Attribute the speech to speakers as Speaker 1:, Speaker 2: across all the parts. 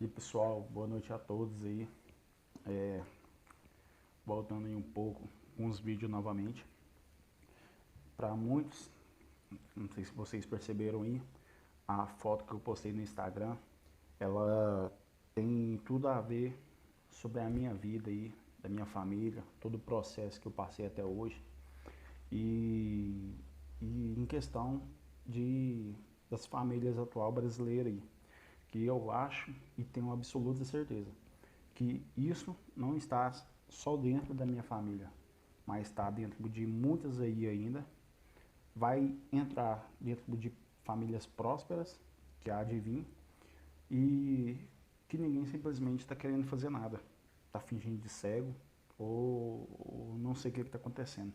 Speaker 1: E pessoal, boa noite a todos aí. É, Voltando aí um pouco com os vídeos novamente. Para muitos, não sei se vocês perceberam aí, a foto que eu postei no Instagram, ela tem tudo a ver sobre a minha vida aí, da minha família, todo o processo que eu passei até hoje. E, e em questão de das famílias atual brasileiras aí, que eu acho e tenho absoluta certeza que isso não está só dentro da minha família, mas está dentro de muitas aí ainda. Vai entrar dentro de famílias prósperas, que há de vir, e que ninguém simplesmente está querendo fazer nada. Está fingindo de cego, ou não sei o que está acontecendo.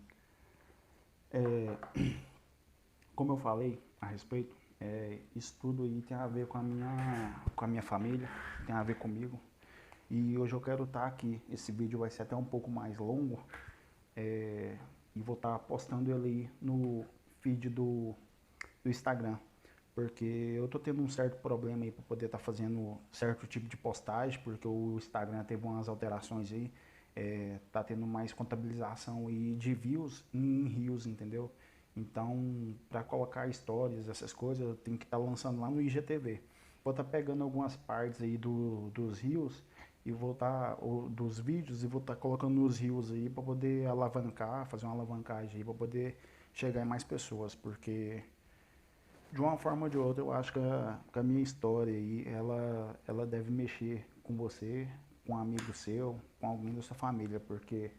Speaker 1: Como eu falei a respeito, isso tudo aí tem a ver com a minha família, tem a ver comigo. E hoje eu quero estar aqui. Esse vídeo vai ser até um pouco mais longo, e vou estar postando ele aí no feed do Instagram, porque eu tô tendo um certo problema aí para poder estar fazendo certo tipo de postagem, porque o Instagram teve umas alterações aí, tá tendo mais contabilização aí de views em reels, entendeu? Então, para colocar stories, essas coisas, eu tenho que estar lançando lá no IGTV. Vou estar pegando algumas partes aí dos reels e vou estar, dos vídeos, e vou estar colocando nos reels aí para poder alavancar, fazer uma alavancagem aí para poder chegar em mais pessoas, porque de uma forma ou de outra eu acho que a minha história aí, ela deve mexer com você, com um amigo seu, com alguém da sua família, porque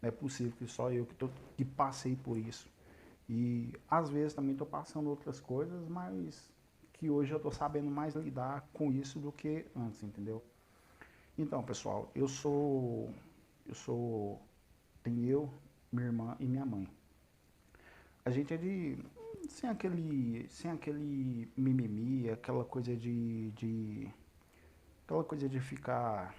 Speaker 1: não é possível que só eu que passei por isso. E às vezes também estou passando outras coisas, mas que hoje eu estou sabendo mais lidar com isso do que antes, entendeu? Então, pessoal, eu sou, tem eu, minha irmã e minha mãe. A gente é de, sem aquele mimimi, aquela coisa de ficar,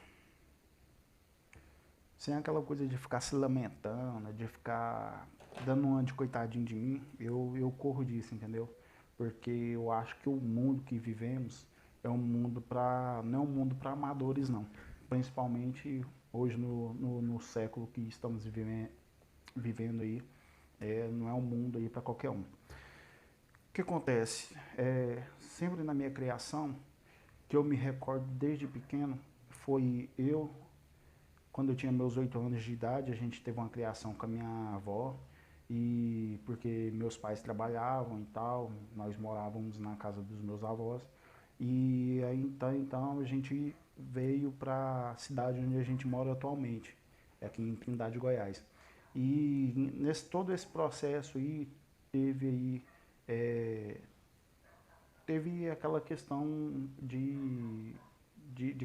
Speaker 1: sem aquela coisa de ficar se lamentando, de ficar dando uma de coitadinho de mim. Eu corro disso, entendeu? Porque eu acho que o mundo que vivemos não é um mundo para amadores, não. Principalmente hoje no século que estamos vivendo aí, não é um mundo aí para qualquer um. O que acontece? Sempre na minha criação, que eu me recordo desde pequeno, foi eu, quando eu tinha meus 8 anos de idade, a gente teve uma criação com a minha avó, e porque meus pais trabalhavam e tal, nós morávamos na casa dos meus avós, e aí então a gente veio para a cidade onde a gente mora atualmente, aqui em Trindade, Goiás. E todo esse processo aí, teve aí, é, teve aquela questão de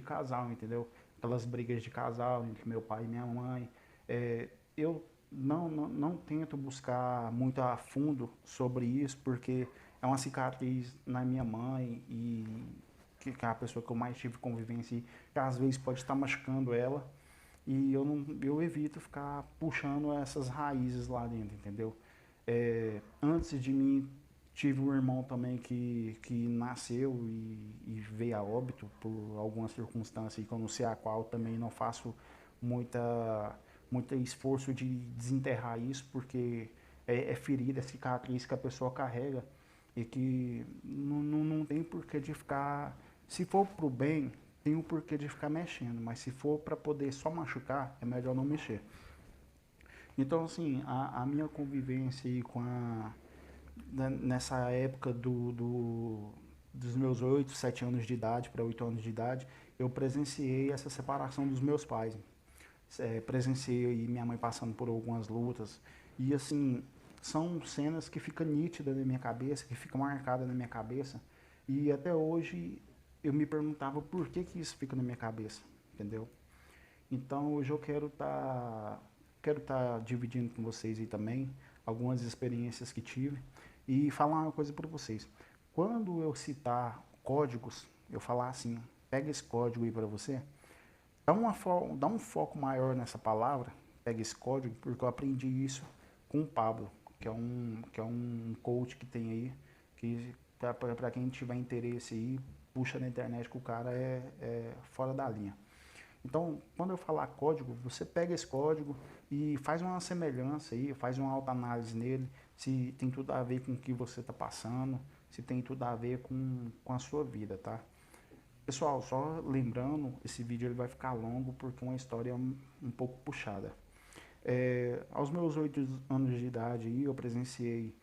Speaker 1: casal, entendeu? Aquelas brigas de casal entre meu pai e minha mãe. Eu não tento buscar muito a fundo sobre isso, porque é uma cicatriz na minha mãe, e que é a pessoa que eu mais tive convivência, e que às vezes pode estar machucando ela. E eu evito ficar puxando essas raízes lá dentro, entendeu? Antes de mim, tive um irmão também que nasceu e veio a óbito por alguma circunstância que eu não sei a qual, também não faço muita, muito esforço de desenterrar isso, porque é ferida, é cicatriz que a pessoa carrega, e que não tem porquê de ficar, se for pro bem, tem o porquê de ficar mexendo, mas se for para poder só machucar, é melhor não mexer. Então, assim, a minha convivência aí nessa época dos meus 8 7 anos de idade para 8 anos de idade, eu presenciei essa separação dos meus pais. Presenciei minha mãe passando por algumas lutas. E, assim, são cenas que ficam nítidas na minha cabeça, que ficam marcadas na minha cabeça. E até hoje eu me perguntava por que isso fica na minha cabeça, entendeu? Então hoje eu quero tá dividindo com vocês aí também algumas experiências que tive, e falar uma coisa para vocês. Quando eu citar códigos, eu falar assim, pega esse código aí para você, dá um foco maior nessa palavra, pega esse código, porque eu aprendi isso com o Pablo, que é um coach que tem aí, que para quem tiver interesse aí, puxa na internet que o cara é fora da linha. Então, quando eu falar código, você pega esse código e faz uma semelhança aí, faz uma autoanálise nele, se tem tudo a ver com o que você está passando, se tem tudo a ver com a sua vida, tá? Pessoal, só lembrando, esse vídeo ele vai ficar longo porque é uma história um pouco puxada. Aos meus 8 anos de idade aí, eu presenciei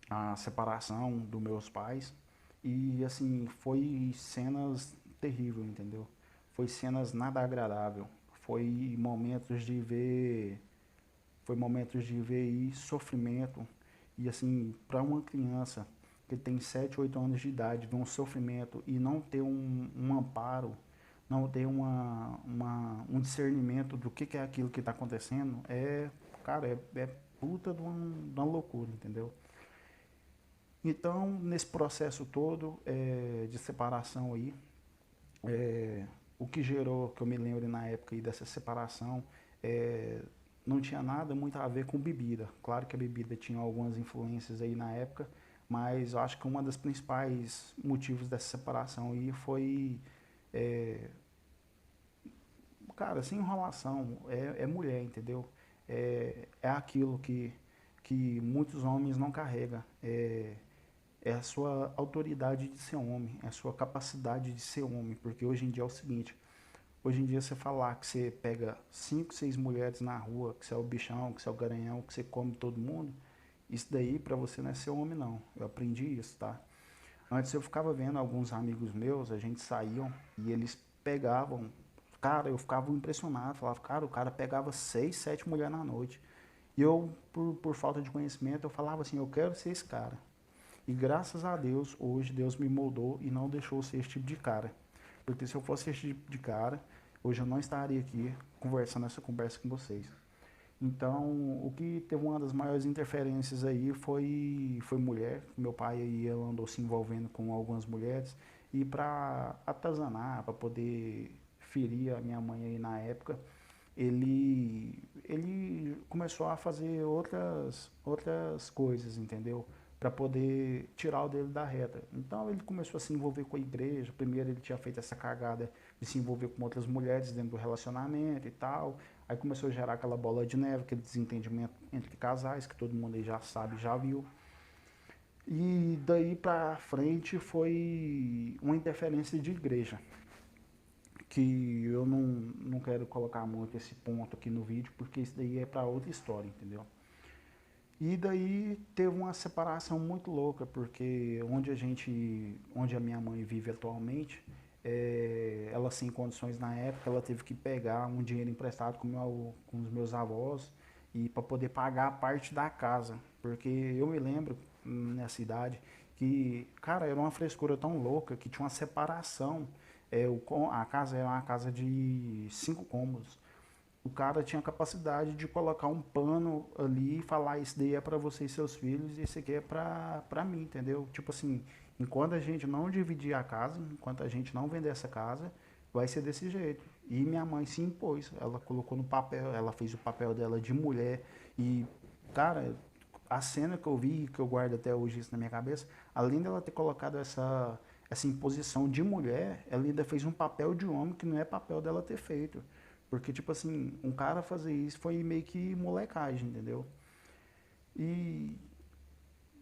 Speaker 1: a separação dos meus pais e assim, foi cenas terríveis, entendeu? Foi cenas nada agradável. Foi momentos de ver, foi momentos de ver aí sofrimento e assim, para uma criança que tem 7 8 anos de idade, ver um sofrimento e não ter um amparo, não ter um discernimento do que é aquilo que está acontecendo, cara, é puta de uma loucura, entendeu? Então, nesse processo todo de separação aí, o que gerou, que eu me lembro na época aí dessa separação, é, não tinha nada muito a ver com bebida. Claro que a bebida tinha algumas influências aí na época, mas eu acho que uma das principais motivos dessa separação aí foi, é, cara, sem enrolação, é mulher, entendeu? É aquilo que muitos homens não carregam. É a sua autoridade de ser homem, é a sua capacidade de ser homem, porque hoje em dia é o seguinte, hoje em dia você falar que você pega 5, 6 mulheres na rua, que você é o bichão, que você é o garanhão, que você come todo mundo, isso daí pra você não é ser homem não, eu aprendi isso, tá? Antes eu ficava vendo alguns amigos meus, a gente saíam e eles pegavam, cara, eu ficava impressionado, falava, cara, o cara pegava 6, 7 mulheres na noite, e eu, por falta de conhecimento, eu falava assim, eu quero ser esse cara. E graças a Deus, hoje Deus me moldou e não deixou ser esse tipo de cara. Porque se eu fosse esse tipo de cara, hoje eu não estaria aqui conversando essa conversa com vocês. Então, o que teve uma das maiores interferências aí foi mulher. Meu pai aí andou se envolvendo com algumas mulheres e para atazanar, para poder ferir a minha mãe aí na época, ele começou a fazer outras coisas, entendeu? Para poder tirar o dele da reta. Então ele começou a se envolver com a igreja. Primeiro ele tinha feito essa cagada de se envolver com outras mulheres dentro do relacionamento e tal. Aí começou a gerar aquela bola de neve, aquele desentendimento entre casais, que todo mundo aí já sabe, já viu. E daí pra frente foi uma interferência de igreja, que eu não quero colocar muito esse ponto aqui no vídeo, porque isso daí é para outra história, entendeu? E daí teve uma separação muito louca, porque onde a minha mãe vive atualmente, ela sem condições na época, ela teve que pegar um dinheiro emprestado com os meus avós e para poder pagar a parte da casa, porque eu me lembro nessa idade que, cara, era uma frescura tão louca que tinha uma separação. A casa era uma casa de 5 cômodos. O cara tinha a capacidade de colocar um pano ali e falar, isso daí é para você e seus filhos e esse aqui é pra mim, entendeu? Tipo assim, enquanto a gente não dividir a casa, enquanto a gente não vender essa casa, vai ser desse jeito. E minha mãe se impôs, ela colocou no papel, ela fez o papel dela de mulher e, cara, a cena que eu vi, que eu guardo até hoje isso na minha cabeça, além dela ter colocado essa imposição de mulher, ela ainda fez um papel de homem que não é papel dela ter feito. Porque, tipo assim, um cara fazer isso foi meio que molecagem, entendeu? E,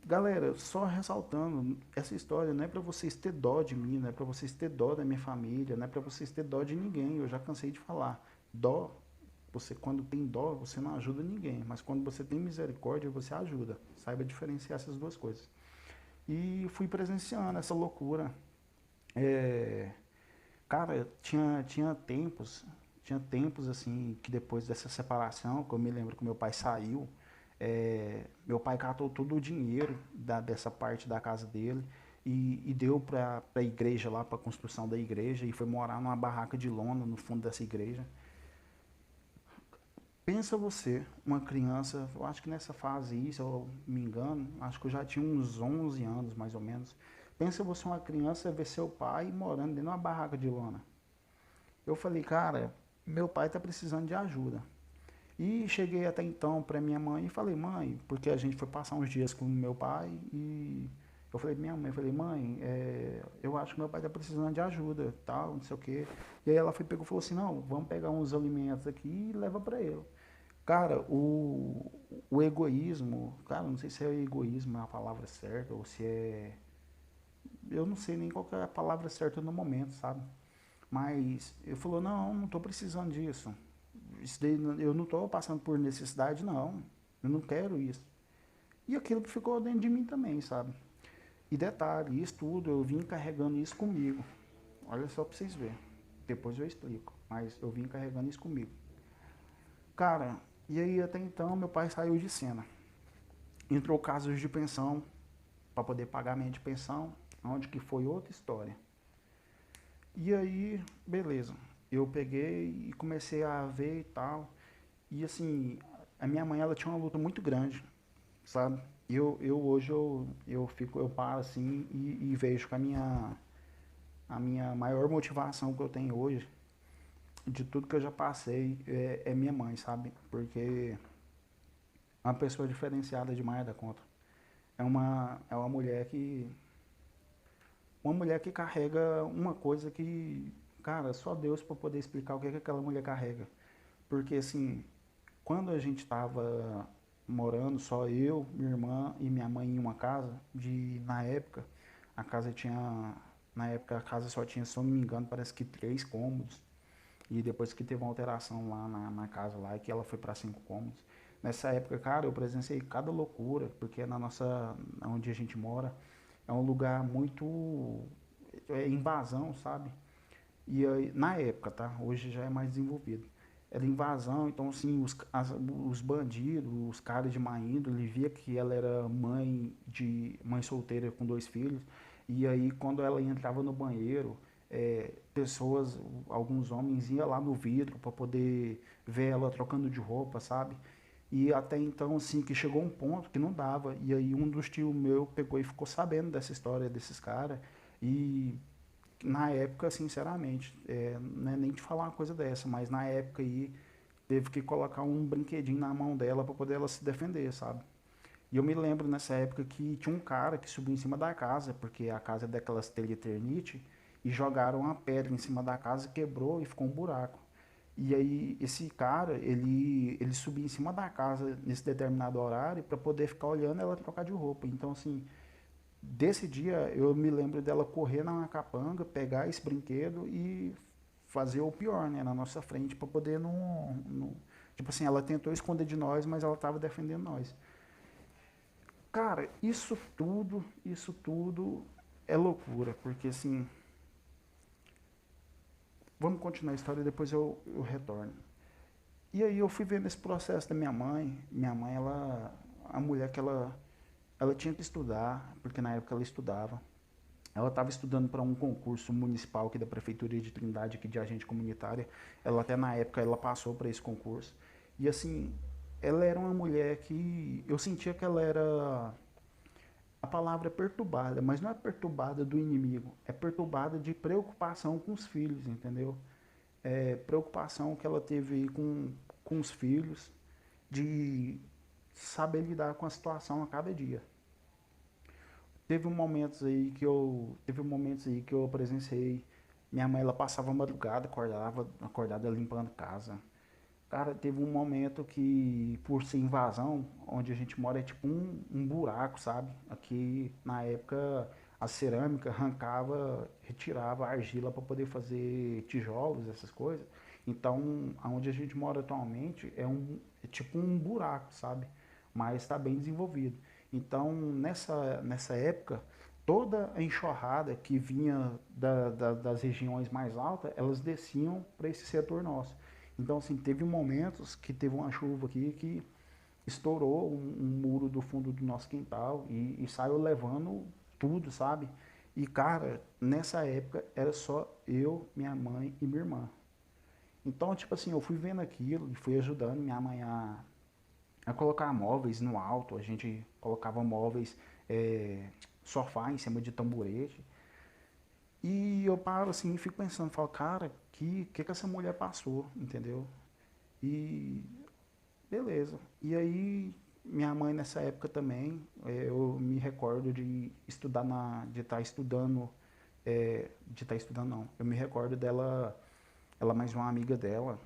Speaker 1: galera, só ressaltando, essa história não é pra vocês ter dó de mim, não é pra vocês ter dó da minha família, não é pra vocês ter dó de ninguém, eu já cansei de falar. Dó, você quando tem dó, você não ajuda ninguém, mas quando você tem misericórdia, você ajuda. Saiba diferenciar essas duas coisas. E fui presenciando essa loucura. É, cara, tinha tempos assim que depois dessa separação, que eu me lembro que meu pai saiu, meu pai catou todo o dinheiro dessa parte da casa dele e deu para a igreja lá, para a construção da igreja, e foi morar numa barraca de lona no fundo dessa igreja. Pensa você, uma criança, eu acho que nessa fase aí, se eu me engano, acho que eu já tinha uns 11 anos mais ou menos. Pensa você, uma criança, ver seu pai morando dentro de uma barraca de lona. Eu falei, cara, meu pai está precisando de ajuda. E cheguei até então para minha mãe e falei, mãe, porque a gente foi passar uns dias com meu pai e Eu falei, minha mãe, eu falei, mãe, eu acho que meu pai tá precisando de ajuda, tal, não sei o quê. E aí ela foi, pegou e falou assim, não, vamos pegar uns alimentos aqui e leva para ele. Cara, o egoísmo, cara, não sei se é egoísmo a palavra certa ou se é. Eu não sei nem qual que é a palavra certa no momento, sabe? Mas ele falou, não, não tô precisando disso. Isso daí, eu não tô passando por necessidade, não. Eu não quero isso. E aquilo ficou dentro de mim também, sabe? E detalhe, isso tudo, eu vim carregando isso comigo. Olha só pra vocês verem. Depois eu explico. Mas eu vim carregando isso comigo. Cara, e aí até então meu pai saiu de cena. Entrou casos de pensão para poder pagar minha de pensão, onde que foi outra história. E aí, beleza. Eu peguei e comecei a ver e tal. E assim, a minha mãe ela tinha uma luta muito grande, sabe? Eu hoje eu paro assim e vejo que a minha maior motivação que eu tenho hoje de tudo que eu já passei é minha mãe, sabe? Porque é uma pessoa diferenciada demais da conta. É uma mulher que carrega uma coisa que, cara, só Deus para poder explicar o que aquela mulher carrega. Porque assim, quando a gente tava morando, só eu, minha irmã e minha mãe em uma casa, na época, a casa tinha, na época a casa só tinha, se eu não me engano, parece que 3 cômodos. E depois que teve uma alteração lá na casa lá, que ela foi para 5 cômodos. Nessa época, cara, eu presenciei cada loucura, porque onde a gente mora, é um lugar muito, invasão, sabe? E aí, na época, tá? Hoje já é mais desenvolvido. Era invasão, então assim, os bandidos, os caras de má índole, via que ela era mãe solteira com 2 filhos, e aí quando ela entrava no banheiro, pessoas, alguns homens iam lá no vidro para poder ver ela trocando de roupa, sabe? E até então, assim, que chegou um ponto que não dava. E aí um dos tios meu pegou e ficou sabendo dessa história desses caras. E na época, sinceramente, não é nem te falar uma coisa dessa, mas na época aí teve que colocar um brinquedinho na mão dela para poder ela se defender, sabe? E eu me lembro nessa época que tinha um cara que subiu em cima da casa, porque a casa é daquelas telha Eternite, e jogaram uma pedra em cima da casa, quebrou e ficou um buraco. E aí esse cara, ele subia em cima da casa nesse determinado horário para poder ficar olhando ela trocar de roupa. Então assim, desse dia eu me lembro dela correr na capanga, pegar esse brinquedo e fazer o pior, né, na nossa frente para poder não, tipo assim, ela tentou esconder de nós, mas ela estava defendendo nós. Cara, isso tudo é loucura, porque assim, vamos continuar a história e depois eu retorno. E aí eu fui vendo esse processo da minha mãe, a mulher que ela tinha que estudar, porque na época ela estudava. Ela estava estudando para um concurso municipal aqui da Prefeitura de Trindade, aqui de agente comunitária. Ela até na época ela passou para esse concurso. E assim, ela era uma mulher que eu sentia que ela era, a palavra é perturbada, mas não é perturbada do inimigo, é perturbada de preocupação com os filhos, entendeu? Preocupação que ela teve aí com os filhos, de saber lidar com a situação a cada dia. Teve momentos aí que eu presenciei. Minha mãe ela passava a madrugada, acordada limpando casa. Cara, teve um momento que, por ser invasão, onde a gente mora é tipo um buraco, sabe? Aqui, na época, a cerâmica arrancava, retirava a argila para poder fazer tijolos, essas coisas. Então, aonde a gente mora atualmente é tipo um buraco, sabe? Mas está bem desenvolvido. Então, nessa época, toda a enxurrada que vinha das regiões mais altas, elas desciam para esse setor nosso. Então, assim, teve momentos que teve uma chuva aqui que estourou um muro do fundo do nosso quintal e saiu levando tudo, sabe? E, cara, nessa época era só eu, minha mãe e minha irmã. Então, tipo assim, eu fui vendo aquilo e fui ajudando minha mãe a colocar móveis no alto. A gente colocava móveis, sofá em cima de tamborete. E eu paro assim e fico pensando, falo, cara, que essa mulher passou, entendeu? E beleza. E aí minha mãe nessa época também, eu me recordo de estudar de estar estudando, de estar estudando não, eu me recordo dela, ela mais uma amiga dela,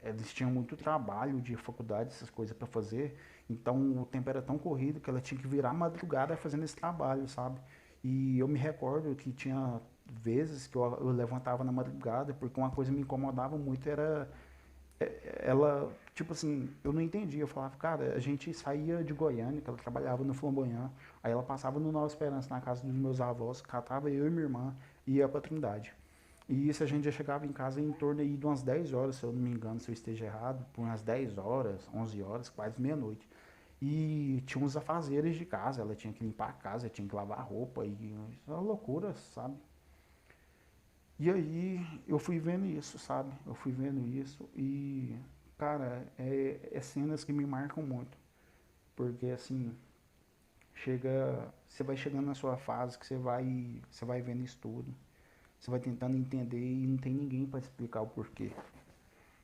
Speaker 1: eles tinham muito trabalho de faculdade, essas coisas para fazer, então o tempo era tão corrido que ela tinha que virar madrugada fazendo esse trabalho, sabe? E eu me recordo que tinha vezes que eu levantava na madrugada, porque uma coisa que me incomodava muito era ela, tipo assim, eu não entendia. Eu falava, cara, a gente saía de Goiânia, que ela trabalhava no Flamboyant, aí ela passava no Nova Esperança, na casa dos meus avós, catava eu e minha irmã e ia pra Trindade. E isso a gente já chegava em casa em torno aí de umas 10 horas, se eu não me engano, se eu esteja errado, por umas 10 horas, 11 horas, quase meia-noite. E tinha uns afazeres de casa, ela tinha que limpar a casa, tinha que lavar a roupa, e isso é uma loucura, sabe? E aí eu fui vendo isso, sabe? Eu fui vendo isso e, cara, é cenas que me marcam muito. Porque assim, você vai chegando na sua fase que você vai vendo isso tudo. Você vai tentando entender e não tem ninguém para te explicar o porquê.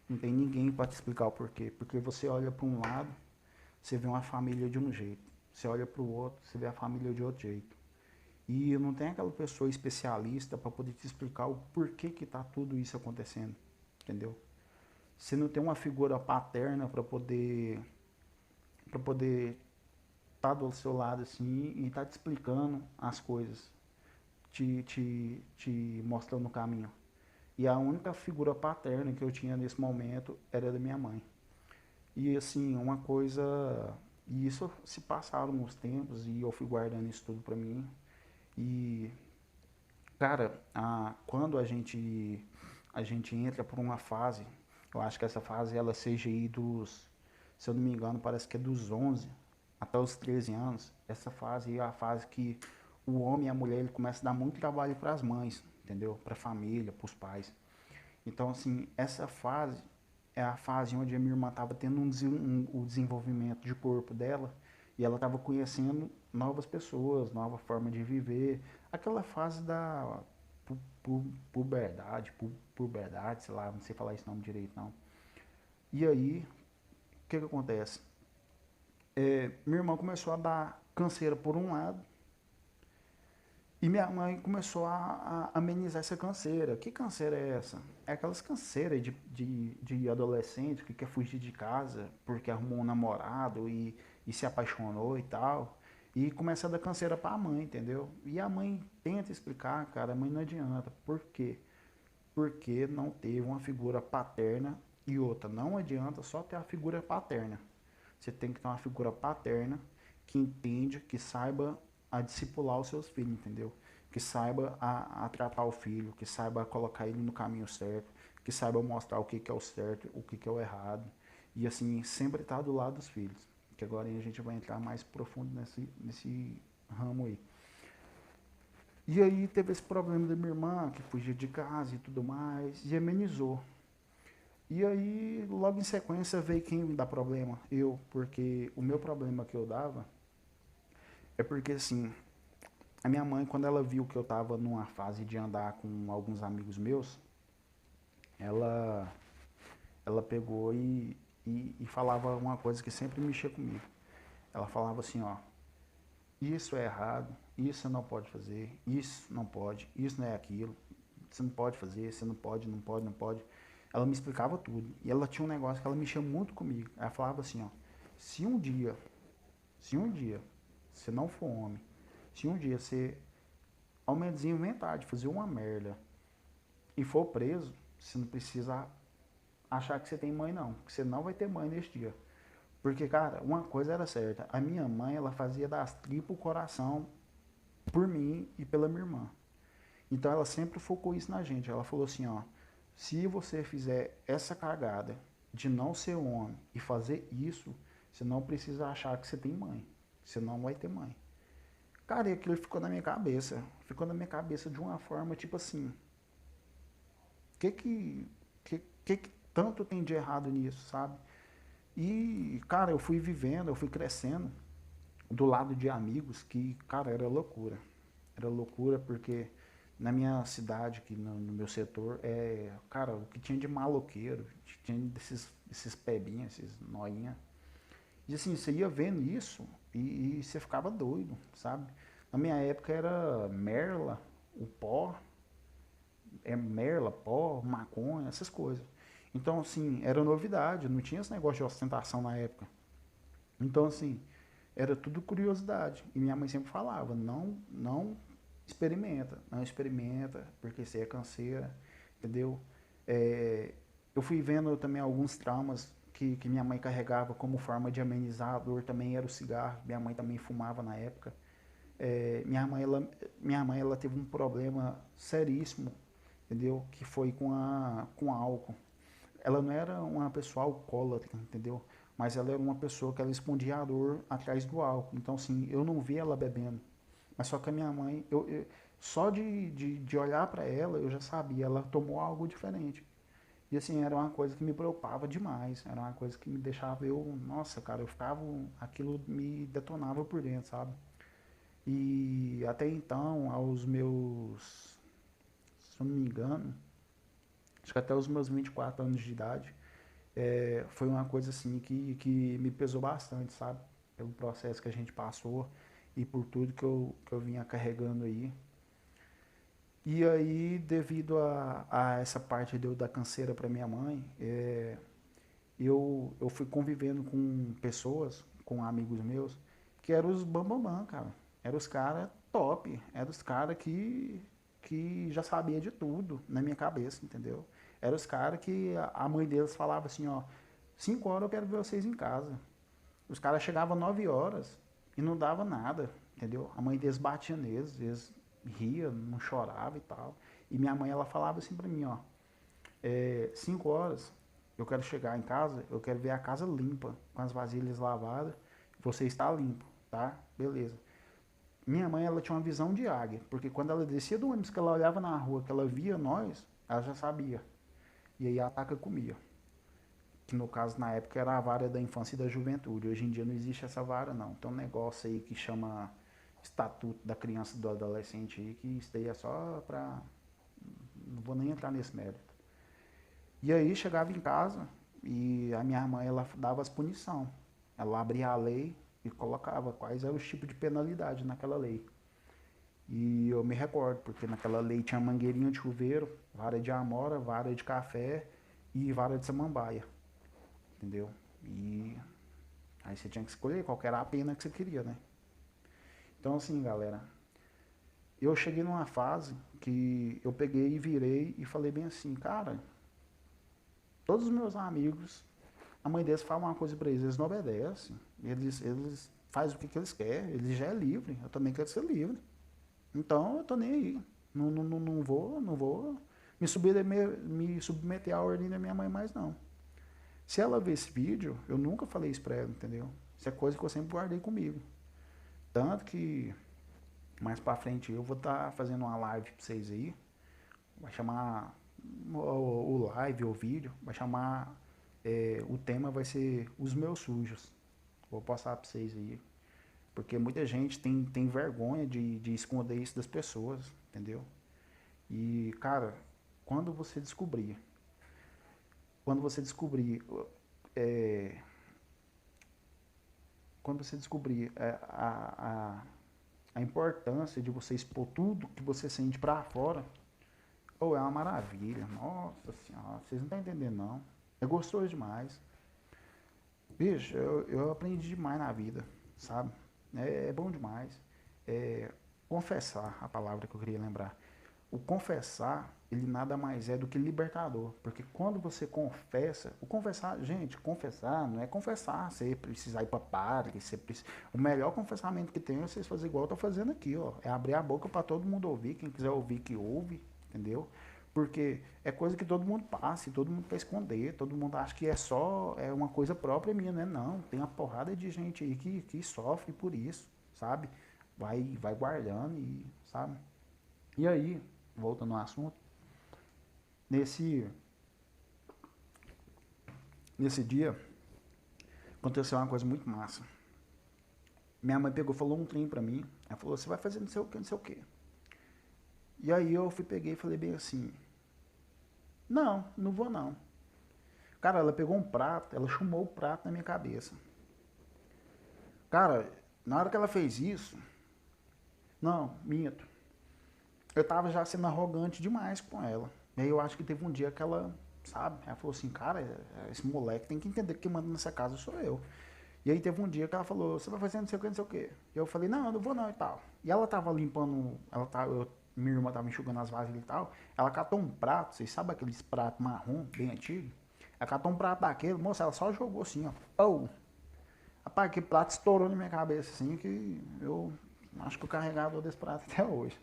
Speaker 1: Não tem ninguém para te explicar o porquê. Porque você olha para um lado, você vê uma família de um jeito. Você olha para o outro, você vê a família de outro jeito. E não tem aquela pessoa especialista para poder te explicar o porquê que tá tudo isso acontecendo, entendeu? Você não tem uma figura paterna para poder estar do seu lado assim e estar te explicando as coisas, te mostrando o caminho. E a única figura paterna que eu tinha nesse momento era da minha mãe. E assim, uma coisa, e isso se passaram os tempos e eu fui guardando isso tudo para mim. E cara, quando a gente entra por uma fase, eu acho que essa fase ela seja aí se eu não me engano, parece que é dos 11 até os 13 anos. Essa fase é a fase que o homem e a mulher ele começa a dar muito trabalho para as mães, entendeu? Para a família, para os pais. Então, assim, essa fase é a fase onde a minha irmã estava tendo o desenvolvimento de corpo dela e ela estava conhecendo novas pessoas, nova forma de viver. Aquela fase da puberdade, sei lá, não sei falar esse nome direito não. E aí, o que que acontece? Minha irmã começou a dar canseira por um lado e minha mãe começou a amenizar essa canseira. Que canseira é essa? É aquelas canseiras de adolescente que quer fugir de casa porque arrumou um namorado e se apaixonou e tal. E começa a dar canseira pra mãe, entendeu? E a mãe tenta explicar, cara, a mãe não adianta. Por quê? Porque não teve uma figura paterna e outra. Não adianta só ter a figura paterna. Você tem que ter uma figura paterna que entende, que saiba a discipular os seus filhos, entendeu? Que saiba a tratar o filho, que saiba colocar ele no caminho certo, que saiba mostrar o que, que é o certo, o que, que é o errado. E assim, sempre estar do lado dos filhos. Que agora a gente vai entrar mais profundo nesse ramo aí. E aí teve esse problema da minha irmã, que fugia de casa e tudo mais, e amenizou. E aí, logo em sequência, veio quem me dá problema? Eu, porque o meu problema que eu dava é porque, assim, a minha mãe, quando ela viu que eu tava numa fase de andar com alguns amigos meus, ela, ela pegou e falava uma coisa que sempre mexia comigo. Ela falava assim, ó, isso é errado, isso você não pode fazer, isso não pode, isso não é aquilo, você não pode fazer, você não pode, não pode, não pode. Ela me explicava tudo. E ela tinha um negócio que ela mexia muito comigo. Ela falava assim, ó, se um dia, se um dia você não for homem, se um dia você ao menos inventar de fazer uma merda e for preso, você não precisa achar que você tem mãe não, que você não vai ter mãe nesse dia. Porque, cara, uma coisa era certa, a minha mãe, ela fazia das tripas o coração por mim e pela minha irmã. Então ela sempre focou isso na gente. Ela falou assim, ó, se você fizer essa cagada de não ser homem e fazer isso, você não precisa achar que você tem mãe. Você não vai ter mãe. Cara, e aquilo ficou na minha cabeça. Ficou na minha cabeça de uma forma tipo assim, que que, que tanto tem de errado nisso, sabe? E, cara, eu fui vivendo, eu fui crescendo do lado de amigos que, cara, era loucura. Era loucura porque na minha cidade, aqui no meu setor, cara, o que tinha de maloqueiro, tinha desses pebinhos, esses noinha. E assim, você ia vendo isso e você ficava doido, sabe? Na minha época era merla, o pó, merla, pó, maconha, essas coisas. Então, assim, era novidade, não tinha esse negócio de ostentação na época. Então, assim, era tudo curiosidade. E minha mãe sempre falava, não experimenta, não experimenta, porque isso aí é canseira, entendeu? É, eu fui vendo também alguns traumas que minha mãe carregava como forma de amenizar a dor, também era o cigarro, minha mãe também fumava na época. É, minha mãe, ela teve um problema seríssimo, entendeu? Que foi com álcool. Ela não era uma pessoa alcoólatra, entendeu? Mas ela era uma pessoa que ela escondia a dor atrás do álcool. Então, assim, eu não via ela bebendo. Mas só que a minha mãe, só de olhar para ela, eu já sabia, ela tomou algo diferente. E assim, era uma coisa que me preocupava demais. Era uma coisa que me deixava nossa, cara, eu ficava, aquilo me detonava por dentro, sabe? E até então, aos meus, se eu não me engano, acho que até os meus 24 anos de idade, foi uma coisa assim que me pesou bastante, sabe? Pelo processo que a gente passou e por tudo que eu vinha carregando aí. E aí, devido a essa parte da canseira para minha mãe, eu fui convivendo com pessoas, com amigos meus, que eram os bambambam, cara. Eram os caras top, eram os caras que já sabia de tudo na minha cabeça, entendeu? Eram os caras que a mãe deles falava assim, ó, 5 horas eu quero ver vocês em casa. Os caras chegavam 9 horas e não dava nada, entendeu? A mãe deles batia neles, eles ria, não chorava e tal. E minha mãe, ela falava assim pra mim, ó, 5 horas eu quero chegar em casa, eu quero ver a casa limpa, com as vasilhas lavadas, você está limpo, tá? Beleza. Minha mãe, ela tinha uma visão de águia, porque quando ela descia do ônibus, que ela olhava na rua, que ela via nós, ela já sabia. E aí a ataca comia. Que no caso, na época, era a vara da infância e da juventude. Hoje em dia não existe essa vara, não. Tem um negócio aí que chama Estatuto da Criança e do Adolescente aí, que isso daí é só pra... Não vou nem entrar nesse mérito. E aí chegava em casa e a minha mãe, ela dava as punição. Ela abria a lei e colocava quais eram os tipos de penalidade naquela lei. E eu me recordo, porque naquela lei tinha mangueirinha de chuveiro, vara de amora, vara de café e vara de samambaia, entendeu? E aí você tinha que escolher qual que era a pena que você queria, né? Então assim, galera, eu cheguei numa fase que eu peguei e virei e falei bem assim, cara, todos os meus amigos, a mãe deles fala uma coisa pra eles não obedecem, eles fazem o que eles querem, eles já é livre, eu também quero ser livre. Então eu tô nem aí. Não vou me submeter à ordem da minha mãe mais não. Se ela ver esse vídeo, eu nunca falei isso pra ela, entendeu? Isso é coisa que eu sempre guardei comigo. Tanto que mais pra frente eu vou estar fazendo uma live pra vocês aí. Vai chamar o live ou vídeo, vai chamar. O tema vai ser os meus sujos. Vou passar pra vocês aí. Porque muita gente tem vergonha de esconder isso das pessoas, entendeu? E, cara, quando você descobrir, quando você descobrir, é, quando você descobrir a importância de você expor tudo que você sente pra fora, ou é uma maravilha, nossa senhora, vocês não estão entendendo não. É gostoso demais. Bicho, eu aprendi demais na vida, sabe? É bom demais. É, confessar, a palavra que eu queria lembrar. O confessar, ele nada mais é do que libertador. Porque quando você confessa, o confessar, gente, confessar não é confessar, você precisar ir para padre, o melhor confessamento que tem é vocês fazer igual eu tô fazendo aqui, ó. É abrir a boca para todo mundo ouvir, quem quiser ouvir que ouve, entendeu? Porque é coisa que todo mundo passa, e todo mundo quer esconder, todo mundo acha que é uma coisa própria minha, né? Não, tem uma porrada de gente aí que sofre por isso, sabe? Vai guardando e, sabe? E aí, voltando ao assunto, nesse, nesse dia aconteceu uma coisa muito massa. Minha mãe pegou, falou um trem pra mim, ela falou, você vai fazer não sei o que, não sei o que. E aí eu peguei e falei bem assim, não vou não. Cara, ela pegou um prato, ela chumou o prato na minha cabeça. Cara, na hora que ela fez isso, não, minto. Eu tava já sendo arrogante demais com ela. E aí eu acho que teve um dia que ela, sabe, ela falou assim, cara, esse moleque tem que entender que quem manda nessa casa sou eu. E aí teve um dia que ela falou, você vai fazer não sei o que, não sei o que. E eu falei, não, eu não vou não e tal. E ela tava limpando, minha irmã tava enxugando as vasilhas e tal. Ela catou um prato, vocês sabem aqueles pratos marrom, bem antigo? Ela catou um prato daquele, moça, ela só jogou assim, ó. Pau! Rapaz, que prato estourou na minha cabeça, assim, que eu acho que o carregador desse prato até hoje.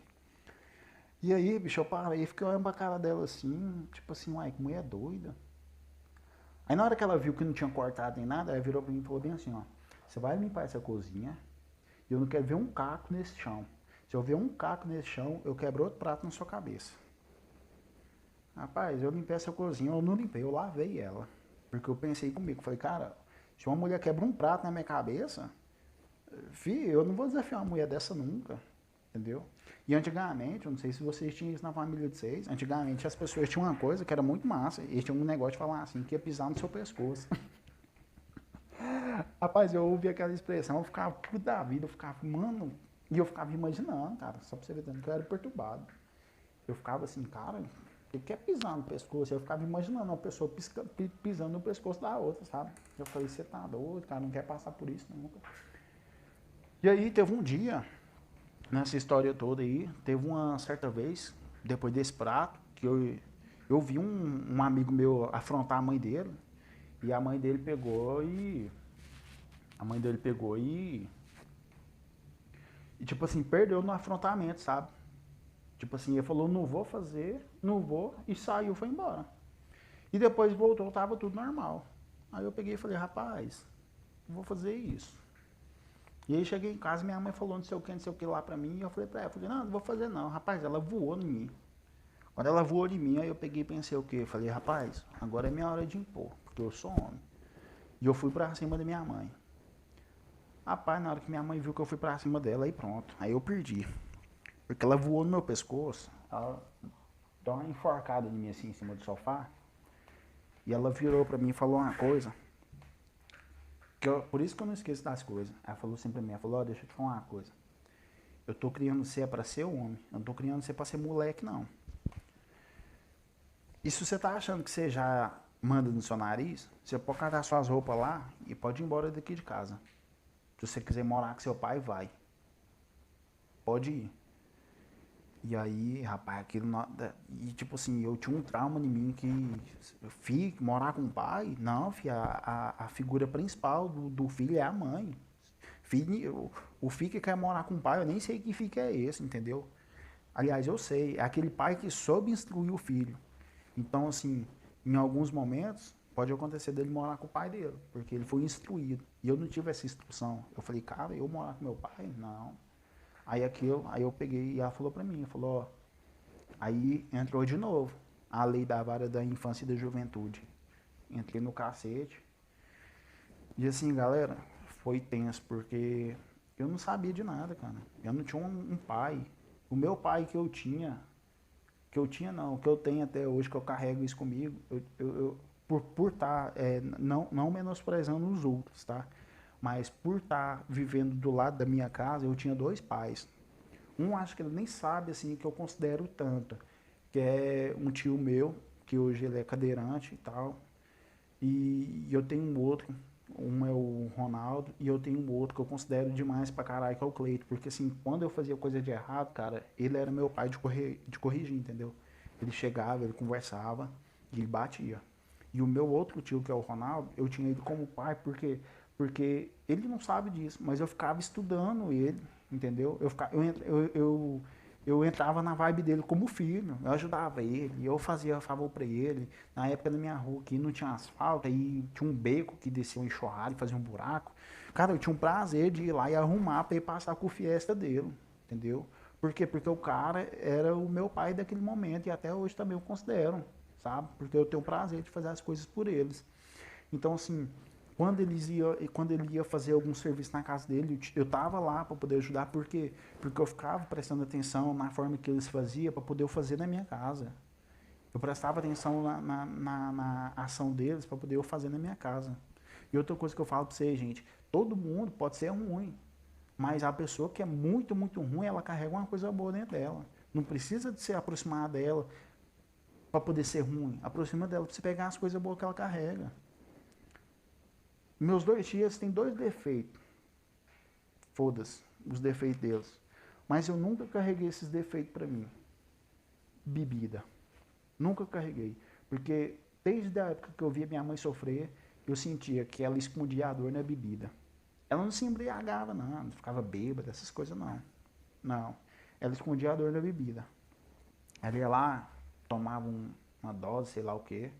Speaker 1: E aí, bicho, eu parei e fiquei olhando pra cara dela assim, tipo assim, uai, que mulher doida. Aí na hora que ela viu que não tinha cortado nem nada, ela virou pra mim e falou bem assim, ó, você vai limpar essa cozinha e eu não quero ver um caco nesse chão. Se eu ver um caco nesse chão, eu quebro outro prato na sua cabeça. Rapaz, eu limpei essa cozinha, eu não limpei, eu lavei ela. Porque eu pensei comigo, falei, cara, se uma mulher quebra um prato na minha cabeça, eu não vou desafiar uma mulher dessa nunca, entendeu? E antigamente, eu não sei se vocês tinham isso na família de vocês, antigamente as pessoas tinham uma coisa que era muito massa, eles tinham um negócio de falar assim, que ia pisar no seu pescoço. Rapaz, eu ouvi aquela expressão, eu ficava puto da vida, eu ficava, mano, e eu ficava imaginando, cara, só pra você ver tanto que eu era perturbado. Eu ficava assim, cara, o que é pisar no pescoço? Eu ficava imaginando uma pessoa pisando no pescoço da outra, sabe? Eu falei, você tá doido, cara, não quer passar por isso nunca. E aí teve um dia, nessa história toda aí, teve uma certa vez, depois desse prato, que eu vi um amigo meu afrontar a mãe dele, e a mãe dele pegou e. A mãe dele pegou e tipo assim, perdeu no afrontamento, sabe? Tipo assim, ele falou, não vou fazer, não vou, e saiu, foi embora. E depois voltou, tava tudo normal. Aí eu peguei e falei, rapaz, vou fazer isso. E aí cheguei em casa, minha mãe falou não sei o que lá pra mim, e eu falei pra ela, falei, não, não vou fazer não. Rapaz, ela voou em mim. Quando ela voou em mim, aí eu peguei e pensei o quê? Eu falei, rapaz, agora é minha hora de impor, porque eu sou homem. E eu fui pra cima da minha mãe. Rapaz, na hora que minha mãe viu que eu fui pra cima dela, aí pronto. Aí eu perdi. Porque ela voou no meu pescoço, ela deu uma enforcada em mim assim, em cima do sofá. E ela virou pra mim e falou uma coisa. Por isso que eu não esqueço das coisas. Ela falou assim pra mim, ela falou, ó, deixa eu te falar uma coisa. Eu tô criando você pra ser homem. Eu não tô criando você pra ser moleque, não. E se você tá achando que você já manda no seu nariz, você pode catar suas roupas lá e pode ir embora daqui de casa. Se você quiser morar com seu pai, vai. Pode ir. E aí, rapaz, aquilo. E tipo assim, eu tinha um trauma em mim que. Filho, morar com o pai? Não, filho, a figura principal do filho é a mãe. Filho, o filho que quer morar com o pai, eu nem sei que filho que é esse, entendeu? Aliás, eu sei, é aquele pai que soube instruir o filho. Então, assim, em alguns momentos, pode acontecer dele morar com o pai dele, porque ele foi instruído. E eu não tive essa instrução. Eu falei, cara, eu morar com meu pai? Não. Aí eu peguei e ela falou pra mim, falou, ó, aí entrou de novo a lei da vara da infância e da juventude. Entrei no cacete. E assim, galera, foi tenso, porque eu não sabia de nada, cara. Eu não tinha um pai. O meu pai que eu tinha não, que eu tenho até hoje, que eu carrego isso comigo, por estar, não menosprezando os outros, tá? Mas por estar vivendo do lado da minha casa, eu tinha dois pais. Um acho que ele nem sabe assim que eu considero tanto, que é um tio meu, que hoje ele é cadeirante e tal. E eu tenho um outro, um é o Ronaldo, e eu tenho um outro que eu considero demais pra caralho, que é o Cleito. Porque assim, quando eu fazia coisa de errado, cara, ele era meu pai de corrigir, entendeu? Ele chegava, ele conversava e ele batia. E o meu outro tio, que é o Ronaldo, eu tinha ele como pai, porque ele não sabe disso, mas eu ficava estudando ele, entendeu? Eu entrava na vibe dele como filho, eu ajudava ele, eu fazia favor pra ele. Na época da minha rua aqui não tinha asfalto, aí tinha um beco que descia um enxurrado e fazia um buraco. Cara, eu tinha um prazer de ir lá e arrumar pra ir passar com o Fiesta dele, entendeu? Por quê? Porque o cara era o meu pai daquele momento e até hoje também eu considero, sabe? Porque eu tenho o prazer de fazer as coisas por eles. Então, assim, quando ele ia fazer algum serviço na casa dele, eu tava lá para poder ajudar, porque eu ficava prestando atenção na forma que eles faziam para poder eu fazer na minha casa. Eu prestava atenção na ação deles para poder eu fazer na minha casa. E outra coisa que eu falo pra vocês, gente, todo mundo pode ser ruim, mas a pessoa que é muito, muito ruim, ela carrega uma coisa boa dentro dela. Não precisa de se aproximar dela para poder ser ruim. Aproxima dela para você pegar as coisas boas que ela carrega. Meus dois tios têm dois defeitos. Foda-se, os defeitos deles. Mas eu nunca carreguei esses defeitos para mim. Bebida. Nunca carreguei. Porque desde a época que eu via minha mãe sofrer, eu sentia que ela escondia a dor na bebida. Ela não se embriagava, não ficava bêbada, essas coisas não. Não. Ela escondia a dor na bebida. Ela ia lá, tomava uma dose, sei lá o que,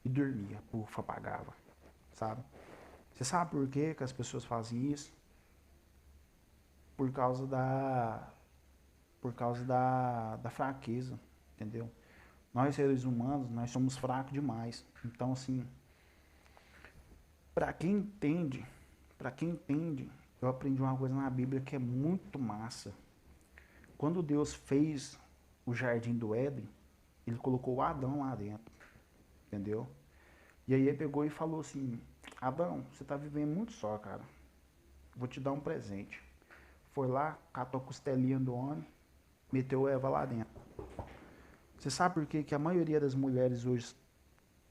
Speaker 1: e dormia. Pufa, apagava. Sabe? Você sabe por que as pessoas fazem isso? Por causa da fraqueza, entendeu? Nós seres humanos, nós somos fracos demais. Então, assim, para quem entende, para quem entende, eu aprendi uma coisa na Bíblia que é muito massa. Quando Deus fez o jardim do Éden, ele colocou o Adão lá dentro, entendeu? E aí ele pegou e falou assim: Adão, você tá vivendo muito só, cara. Vou te dar um presente. Foi lá, catou a costelinha do homem, meteu Eva lá dentro. Você sabe por que a maioria das mulheres hoje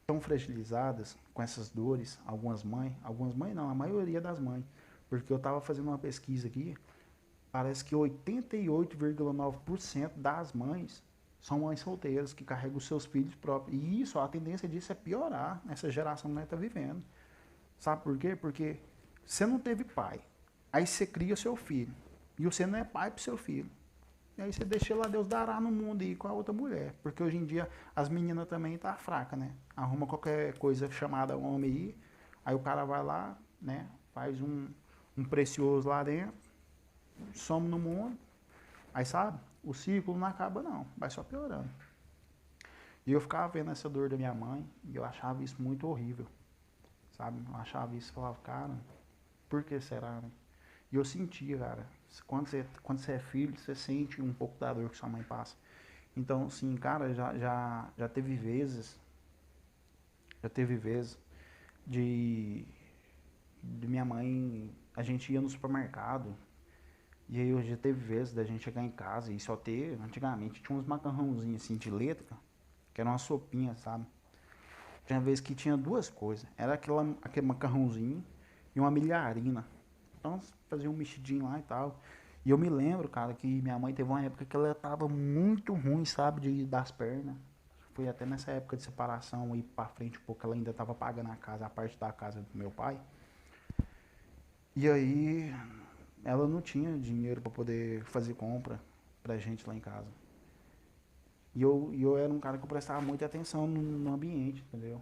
Speaker 1: estão fragilizadas com essas dores? Algumas mães não, a maioria das mães. Porque eu estava fazendo uma pesquisa aqui, parece que 88,9% das mães são mães solteiras que carregam os seus filhos próprios. E isso, a tendência disso é piorar nessa geração que nós estamos vivendo. Sabe por quê? Porque você não teve pai, aí você cria seu filho, e você não é pai para seu filho. E aí você deixa lá Deus dará no mundo e ir com a outra mulher. Porque hoje em dia as meninas também tá fraca, né? Arruma qualquer coisa chamada homem aí o cara vai lá, né? Faz um precioso lá dentro, some no mundo. Aí sabe, o ciclo não acaba não, vai só piorando. E eu ficava vendo essa dor da minha mãe e eu achava isso muito horrível, sabe? Eu achava isso e falava, cara, por que será, né? E eu sentia, cara, quando você é filho, você sente um pouco da dor que sua mãe passa. Então, assim, cara, já teve vezes de minha mãe, a gente ia no supermercado, e aí já teve vezes da gente chegar em casa e só ter, antigamente tinha uns macarrãozinhos assim de letra, que era uma sopinha, sabe? Tinha vez que tinha duas coisas, era aquele macarrãozinho e uma milharina. Então fazia um mexidinho lá e tal. E eu me lembro, cara, que minha mãe teve uma época que ela tava muito ruim, sabe, das pernas. Foi até nessa época de separação, ir pra frente um pouco, ela ainda tava pagando a casa, a parte da casa do meu pai. E aí ela não tinha dinheiro para poder fazer compra pra gente lá em casa. E eu era um cara que eu prestava muita atenção no ambiente, entendeu?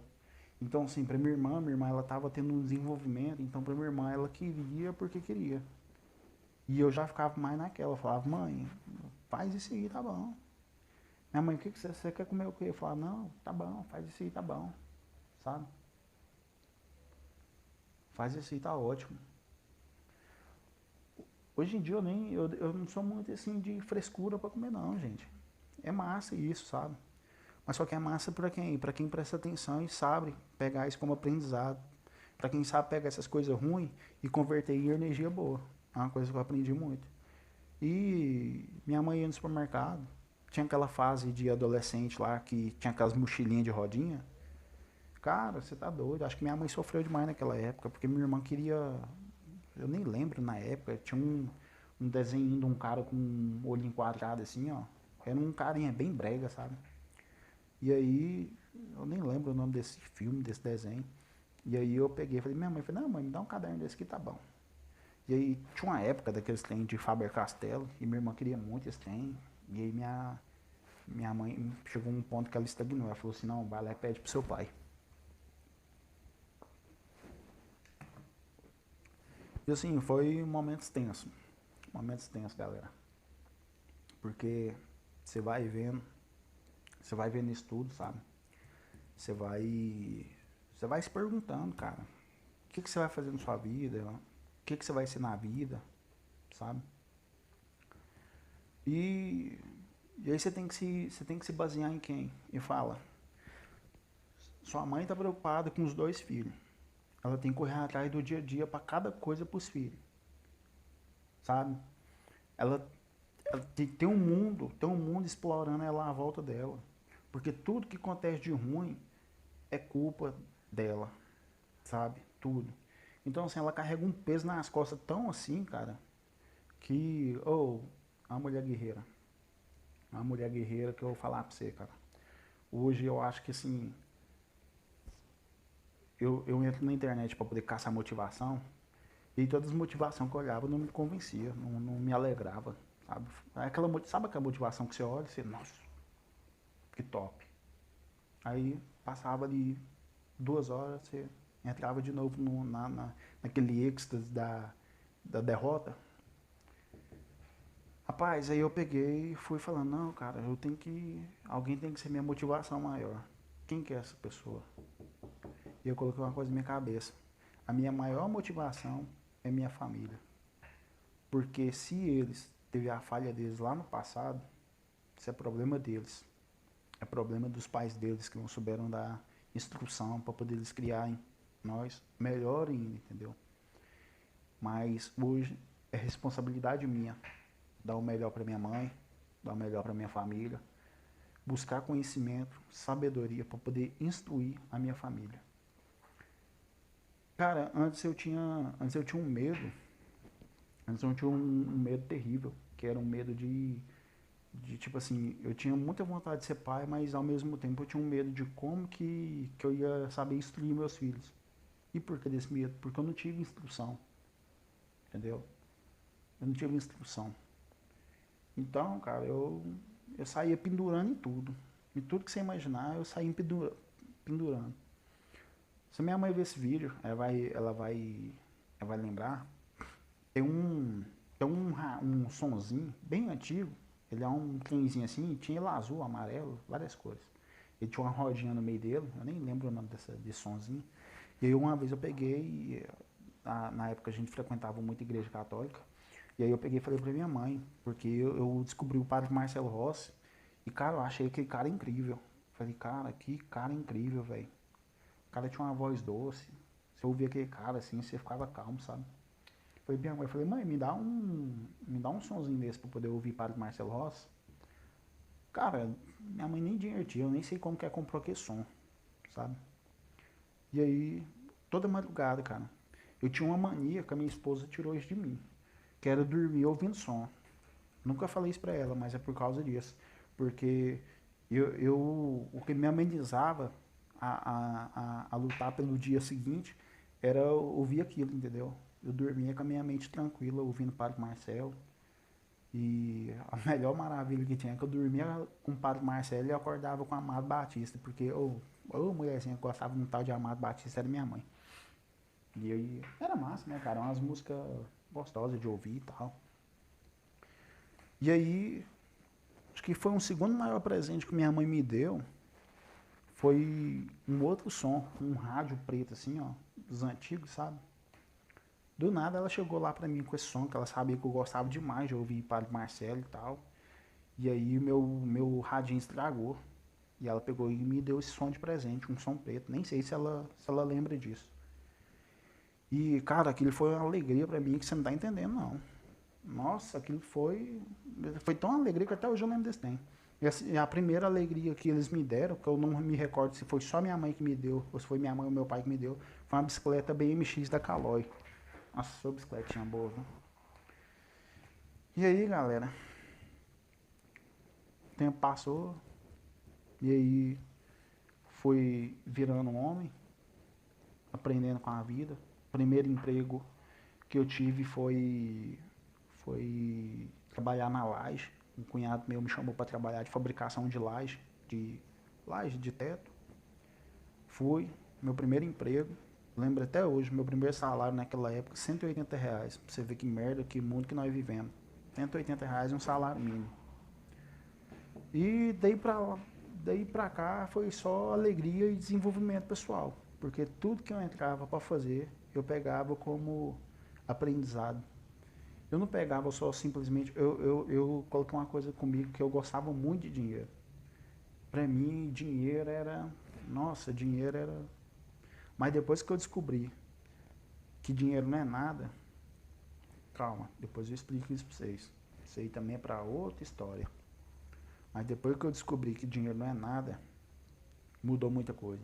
Speaker 1: Então, assim, pra minha irmã ela tava tendo um desenvolvimento, então pra minha irmã ela queria porque queria. E eu já ficava mais naquela, eu falava, mãe, faz isso aí, tá bom. Minha mãe, o que você quer comer o quê? Eu falava, não, tá bom, faz isso aí, tá bom, sabe? Faz isso aí, tá ótimo. Hoje em dia eu não sou muito assim de frescura pra comer não, gente. É massa isso, sabe? Mas só que é massa pra quem? Pra quem presta atenção e sabe pegar isso como aprendizado. Pra quem sabe pegar essas coisas ruins e converter em energia boa. É uma coisa que eu aprendi muito. E minha mãe ia no supermercado, tinha aquela fase de adolescente lá que tinha aquelas mochilinhas de rodinha. Cara, você tá doido. Acho que minha mãe sofreu demais naquela época, porque minha irmã queria. Eu nem lembro na época, tinha um desenho de um cara com um olho enquadrado assim, ó. Era um carinha bem brega, sabe? E aí, eu nem lembro o nome desse filme, desse desenho. E aí eu peguei e falei, minha mãe, falei, não, mãe, me dá um caderno desse aqui, tá bom. E aí tinha uma época daqueles trem de Faber-Castell, e minha irmã queria muito esse trem. E aí minha mãe chegou um ponto que ela estagnou. Ela falou assim, não, vai lá e pede pro seu pai. E assim, foi momentos tensos. Momentos tensos, galera. Porque você você vai vendo isso tudo, sabe? Você vai, você vai se perguntando, cara, o que você vai fazer na sua vida? O que você vai ser na vida, sabe? E, e aí você tem que se basear em quem? E fala, sua mãe está preocupada com os dois filhos. ela tem que correr atrás do dia a dia para cada coisa pros filhos, sabe? Ela, ela tem um mundo explorando ela à volta dela. Porque tudo que acontece de ruim é culpa dela, sabe? Tudo. Então, assim, ela carrega um peso nas costas tão assim, cara, que, oh, a mulher guerreira. A mulher guerreira que eu vou falar pra você, cara. Hoje eu acho que, assim, eu entro na internet para poder caçar motivação e todas as motivações que eu olhava não me convencia, não me alegrava, sabe? Sabe aquela motivação que você olha e você, nossa, que top. Aí passava ali 2 horas, você entrava de novo naquele êxtase da derrota. Rapaz, aí eu peguei e fui falando, não, cara, eu tenho que. Alguém tem que ser minha motivação maior. Quem que é essa pessoa? E eu coloquei uma coisa na minha cabeça. A minha maior motivação é minha família. Porque se eles teve a falha deles lá no passado, isso é problema deles. É problema dos pais deles que não souberam dar instrução para poder eles criarem nós melhor ainda, entendeu? Mas hoje é responsabilidade minha dar o melhor para minha mãe, dar o melhor para minha família, buscar conhecimento, sabedoria para poder instruir a minha família. Cara, antes eu tinha um medo, antes eu tinha um medo terrível, que era um medo de tipo assim, eu tinha muita vontade de ser pai, mas ao mesmo tempo eu tinha um medo de como que eu ia saber instruir meus filhos. E por que desse medo? Porque eu não tive instrução, entendeu? Eu não tive instrução. Então, cara, eu saía pendurando em tudo. Em tudo que você imaginar, eu saía pendurando. Se minha mãe ver esse vídeo, ela vai lembrar. Tem um, um sonzinho bem antigo. Ele é um trenzinho assim, tinha ele azul, amarelo, várias cores. Ele tinha uma rodinha no meio dele, eu nem lembro o nome desse sonzinho. E aí uma vez eu peguei, na época a gente frequentava muito a igreja católica, e aí eu peguei e falei pra minha mãe, porque eu descobri o padre Marcelo Rossi, e cara, eu achei aquele cara incrível. Falei, cara, que cara incrível, velho. O cara tinha uma voz doce. Você ouvia aquele cara assim, você ficava calmo, sabe? Falei, minha mãe, falei, mãe, me dá um sonzinho desse pra poder ouvir padre Marcelo Rossi. Cara, minha mãe nem dinheiro tinha, eu nem sei como que é comprou aquele som, sabe? E aí, toda madrugada, cara, eu tinha uma mania que a minha esposa tirou isso de mim, que era dormir ouvindo som. Nunca falei isso pra ela, mas é por causa disso. Porque o que me amenizava a lutar pelo dia seguinte era ouvir aquilo, entendeu? Eu dormia com a minha mente tranquila, ouvindo Padre Marcelo. E a melhor maravilha que tinha é que eu dormia com o Padre Marcelo e eu acordava com o Amado Batista, porque ô mulherzinha que gostava de um tal de Amado Batista era minha mãe. E aí era massa, né, cara? Umas músicas gostosas de ouvir e tal. E aí, acho que foi um segundo maior presente que minha mãe me deu. Foi um outro som, um rádio preto assim, ó, dos antigos, sabe? Do nada ela chegou lá pra mim com esse som, que ela sabia que eu gostava demais de ouvir Padre Marcelo e tal. E aí meu radinho estragou. E ela pegou e me deu esse som de presente, um som preto. Nem sei se ela lembra disso. E, cara, aquilo foi uma alegria pra mim que você não tá entendendo, não. Nossa, aquilo foi tão alegria que até hoje eu lembro desse tempo. E assim, a primeira alegria que eles me deram, que eu não me recordo se foi só minha mãe que me deu, ou se foi minha mãe ou meu pai que me deu, foi uma bicicleta BMX da Caloi. Nossa, sua bicicletinha boa, viu? E aí, galera, o tempo passou, e aí fui virando um homem, aprendendo com a vida. O primeiro emprego que eu tive foi trabalhar na laje. Um cunhado meu me chamou para trabalhar de fabricação de laje de teto. Fui, meu primeiro emprego. Lembro até hoje, meu primeiro salário naquela época, R$ 180. Pra você ver que merda, que mundo que nós vivemos. R$ 180 é um salário mínimo. E daí pra cá foi só alegria e desenvolvimento pessoal. Porque tudo que eu entrava para fazer, eu pegava como aprendizado. Eu não pegava só simplesmente. Eu coloquei uma coisa comigo que eu gostava muito de dinheiro. Pra mim, dinheiro era. Nossa, dinheiro era. Mas depois que eu descobri que dinheiro não é nada, calma, depois eu explico isso pra vocês. Isso aí também é pra outra história. Mas depois que eu descobri que dinheiro não é nada, mudou muita coisa.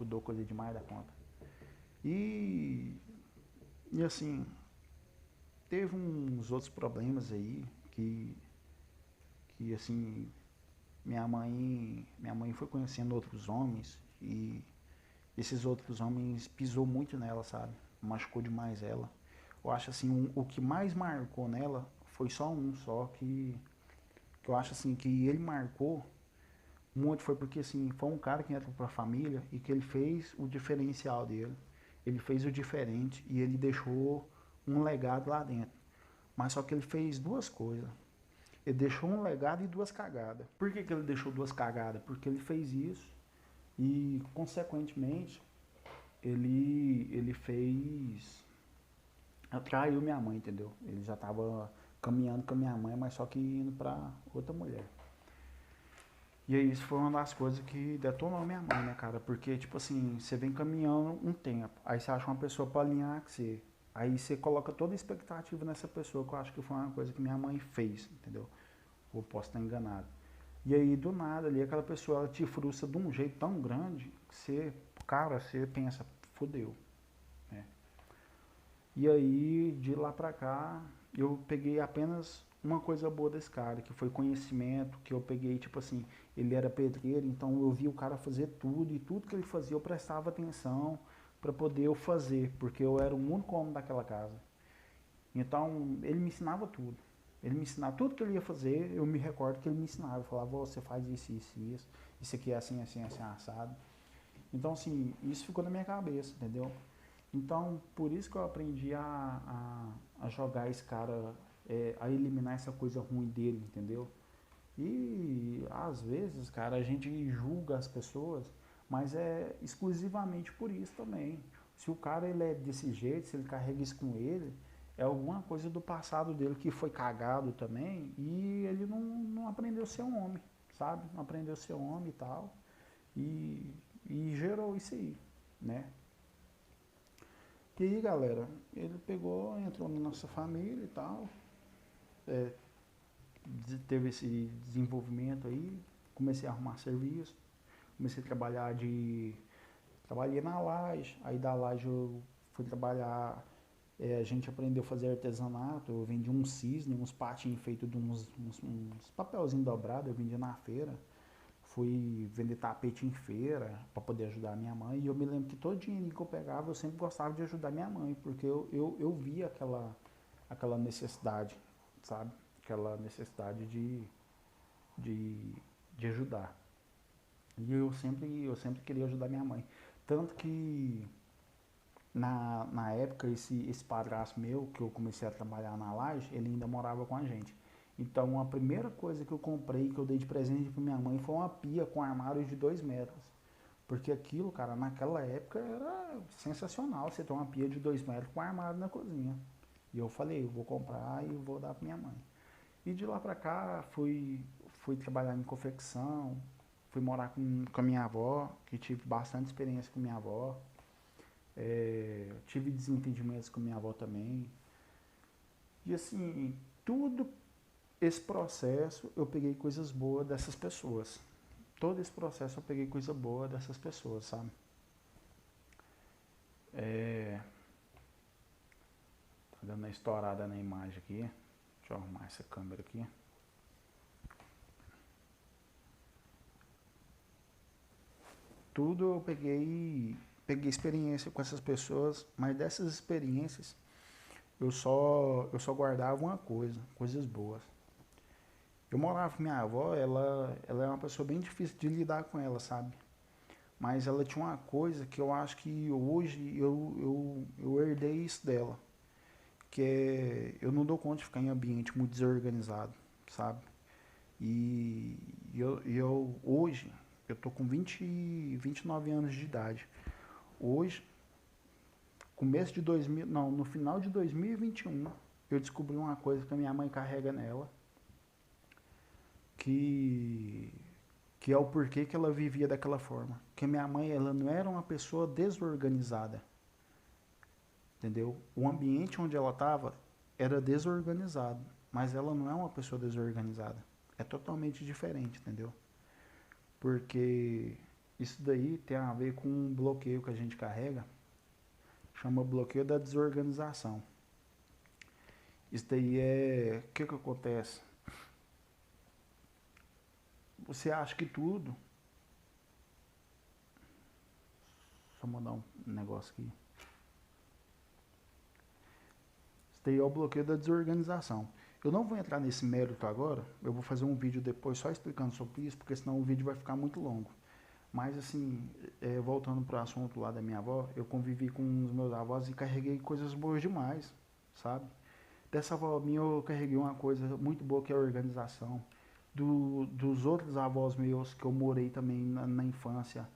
Speaker 1: Mudou coisa demais da conta. E, e assim, teve uns outros problemas aí que assim, minha mãe foi conhecendo outros homens e esses outros homens pisou muito nela, sabe? Machucou demais ela. Eu acho assim, o que mais marcou nela foi só um, só que eu acho assim que ele marcou muito foi porque assim, foi um cara que entrou pra família e que ele fez o diferencial dele. Ele fez o diferente e ele deixou um legado lá dentro. Mas só que ele fez duas coisas. Ele deixou um legado e duas cagadas. Por que ele deixou duas cagadas? Porque ele fez isso e, consequentemente, ele fez. Atraiu minha mãe, entendeu? Ele já tava caminhando com a minha mãe, mas só que indo pra outra mulher. E aí isso foi uma das coisas que detonou minha mãe, né, cara? Porque, tipo assim, você vem caminhando um tempo, aí você acha uma pessoa pra alinhar com você. Aí você coloca toda a expectativa nessa pessoa, que eu acho que foi uma coisa que minha mãe fez, entendeu? Ou posso estar enganado. E aí, do nada, ali, aquela pessoa, ela te frustra de um jeito tão grande que você, cara, você pensa, fodeu, né? E aí, de lá pra cá, eu peguei apenas uma coisa boa desse cara, que foi conhecimento, que eu peguei, tipo assim, ele era pedreiro, então eu vi o cara fazer tudo, e tudo que ele fazia eu prestava atenção para poder eu fazer, porque eu era o único homem daquela casa. Então, ele me ensinava tudo. Ele me ensinava tudo que ele ia fazer, eu me recordo que ele me ensinava. Eu falava, você faz isso, isso, isso. Isso aqui é assim, assim, assim, assado. Então, assim, isso ficou na minha cabeça, entendeu? Então, por isso que eu aprendi a jogar esse cara, a eliminar essa coisa ruim dele, entendeu? E, às vezes, cara, a gente julga as pessoas, mas é exclusivamente por isso também. Se o cara ele é desse jeito, se ele carrega isso com ele, é alguma coisa do passado dele que foi cagado também e ele não aprendeu a ser um homem, sabe? Não aprendeu a ser um homem e tal. E, e gerou isso aí, né? E aí, galera, ele pegou, entrou na nossa família e tal, é, teve esse desenvolvimento aí, comecei a arrumar serviço, comecei a trabalhar trabalhei na laje, aí da laje eu fui trabalhar, a gente aprendeu a fazer artesanato, eu vendi um cisne, uns patinhos feitos de uns papelzinhos dobrados, eu vendia na feira, fui vender tapete em feira para poder ajudar a minha mãe, e eu me lembro que todo dinheiro que eu pegava, eu sempre gostava de ajudar minha mãe, porque eu via aquela necessidade, sabe? Aquela necessidade de, de ajudar. E eu sempre queria ajudar minha mãe. Tanto que na época esse padrasto meu, que eu comecei a trabalhar na laje, ele ainda morava com a gente. Então a primeira coisa que eu comprei, que eu dei de presente para minha mãe, foi uma pia com armário de 2 metros. Porque aquilo, cara, naquela época era sensacional você ter uma pia de 2 metros com armário na cozinha. E eu falei, eu vou comprar e vou dar para minha mãe. E de lá pra cá fui trabalhar em confecção, fui morar com a minha avó, que tive bastante experiência com minha avó. Tive desentendimentos com minha avó também. E assim, tudo esse processo eu peguei coisas boas dessas pessoas. Todo esse processo eu peguei coisa boa dessas pessoas, sabe? É, tá dando uma estourada na imagem aqui. Deixa eu arrumar essa câmera aqui. Tudo eu peguei experiência com essas pessoas, mas dessas experiências eu só guardava uma coisa, coisas boas. Eu morava com minha avó, ela é uma pessoa bem difícil de lidar com ela, sabe? Mas ela tinha uma coisa que eu acho que hoje eu herdei isso dela, que é eu não dou conta de ficar em ambiente muito desorganizado, sabe? E eu hoje, eu tô com 29 anos de idade. Hoje, começo de 2000, não, no final de 2021, eu descobri uma coisa que a minha mãe carrega nela, que que é o porquê que ela vivia daquela forma. Que minha mãe, ela não era uma pessoa desorganizada. entendeu? O ambiente onde ela estava era desorganizado, mas ela não é uma pessoa desorganizada. É totalmente diferente, entendeu? Porque isso daí tem a ver com um bloqueio que a gente carrega, chama bloqueio da desorganização. Isso daí é... O que que acontece? Você acha que tudo... Só mandar um negócio aqui. Isso daí é o bloqueio da desorganização. Eu não vou entrar nesse mérito agora, eu vou fazer um vídeo depois só explicando sobre isso, porque senão o vídeo vai ficar muito longo. Mas assim, voltando para o assunto lá da minha avó, eu convivi com os meus avós e carreguei coisas boas demais, sabe? Dessa avó minha eu carreguei uma coisa muito boa que é a organização. Dos outros avós meus que eu morei também na infância,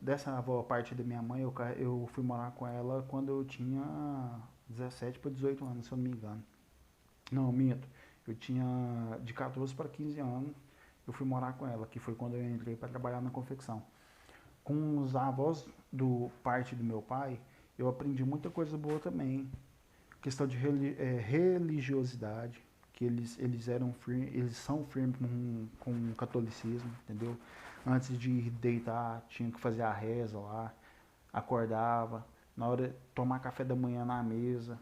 Speaker 1: dessa avó, parte da minha mãe, eu fui morar com ela quando eu tinha 17 para 18 anos, se eu não me engano. Não, minto. Eu tinha de 14 para 15 anos, eu fui morar com ela, que foi quando eu entrei para trabalhar na confecção. Com os avós do parte do meu pai, eu aprendi muita coisa boa também. Questão de religiosidade, que eles são firmes com o catolicismo, entendeu? Antes de deitar, tinha que fazer a reza lá, acordava, na hora de tomar café da manhã na mesa,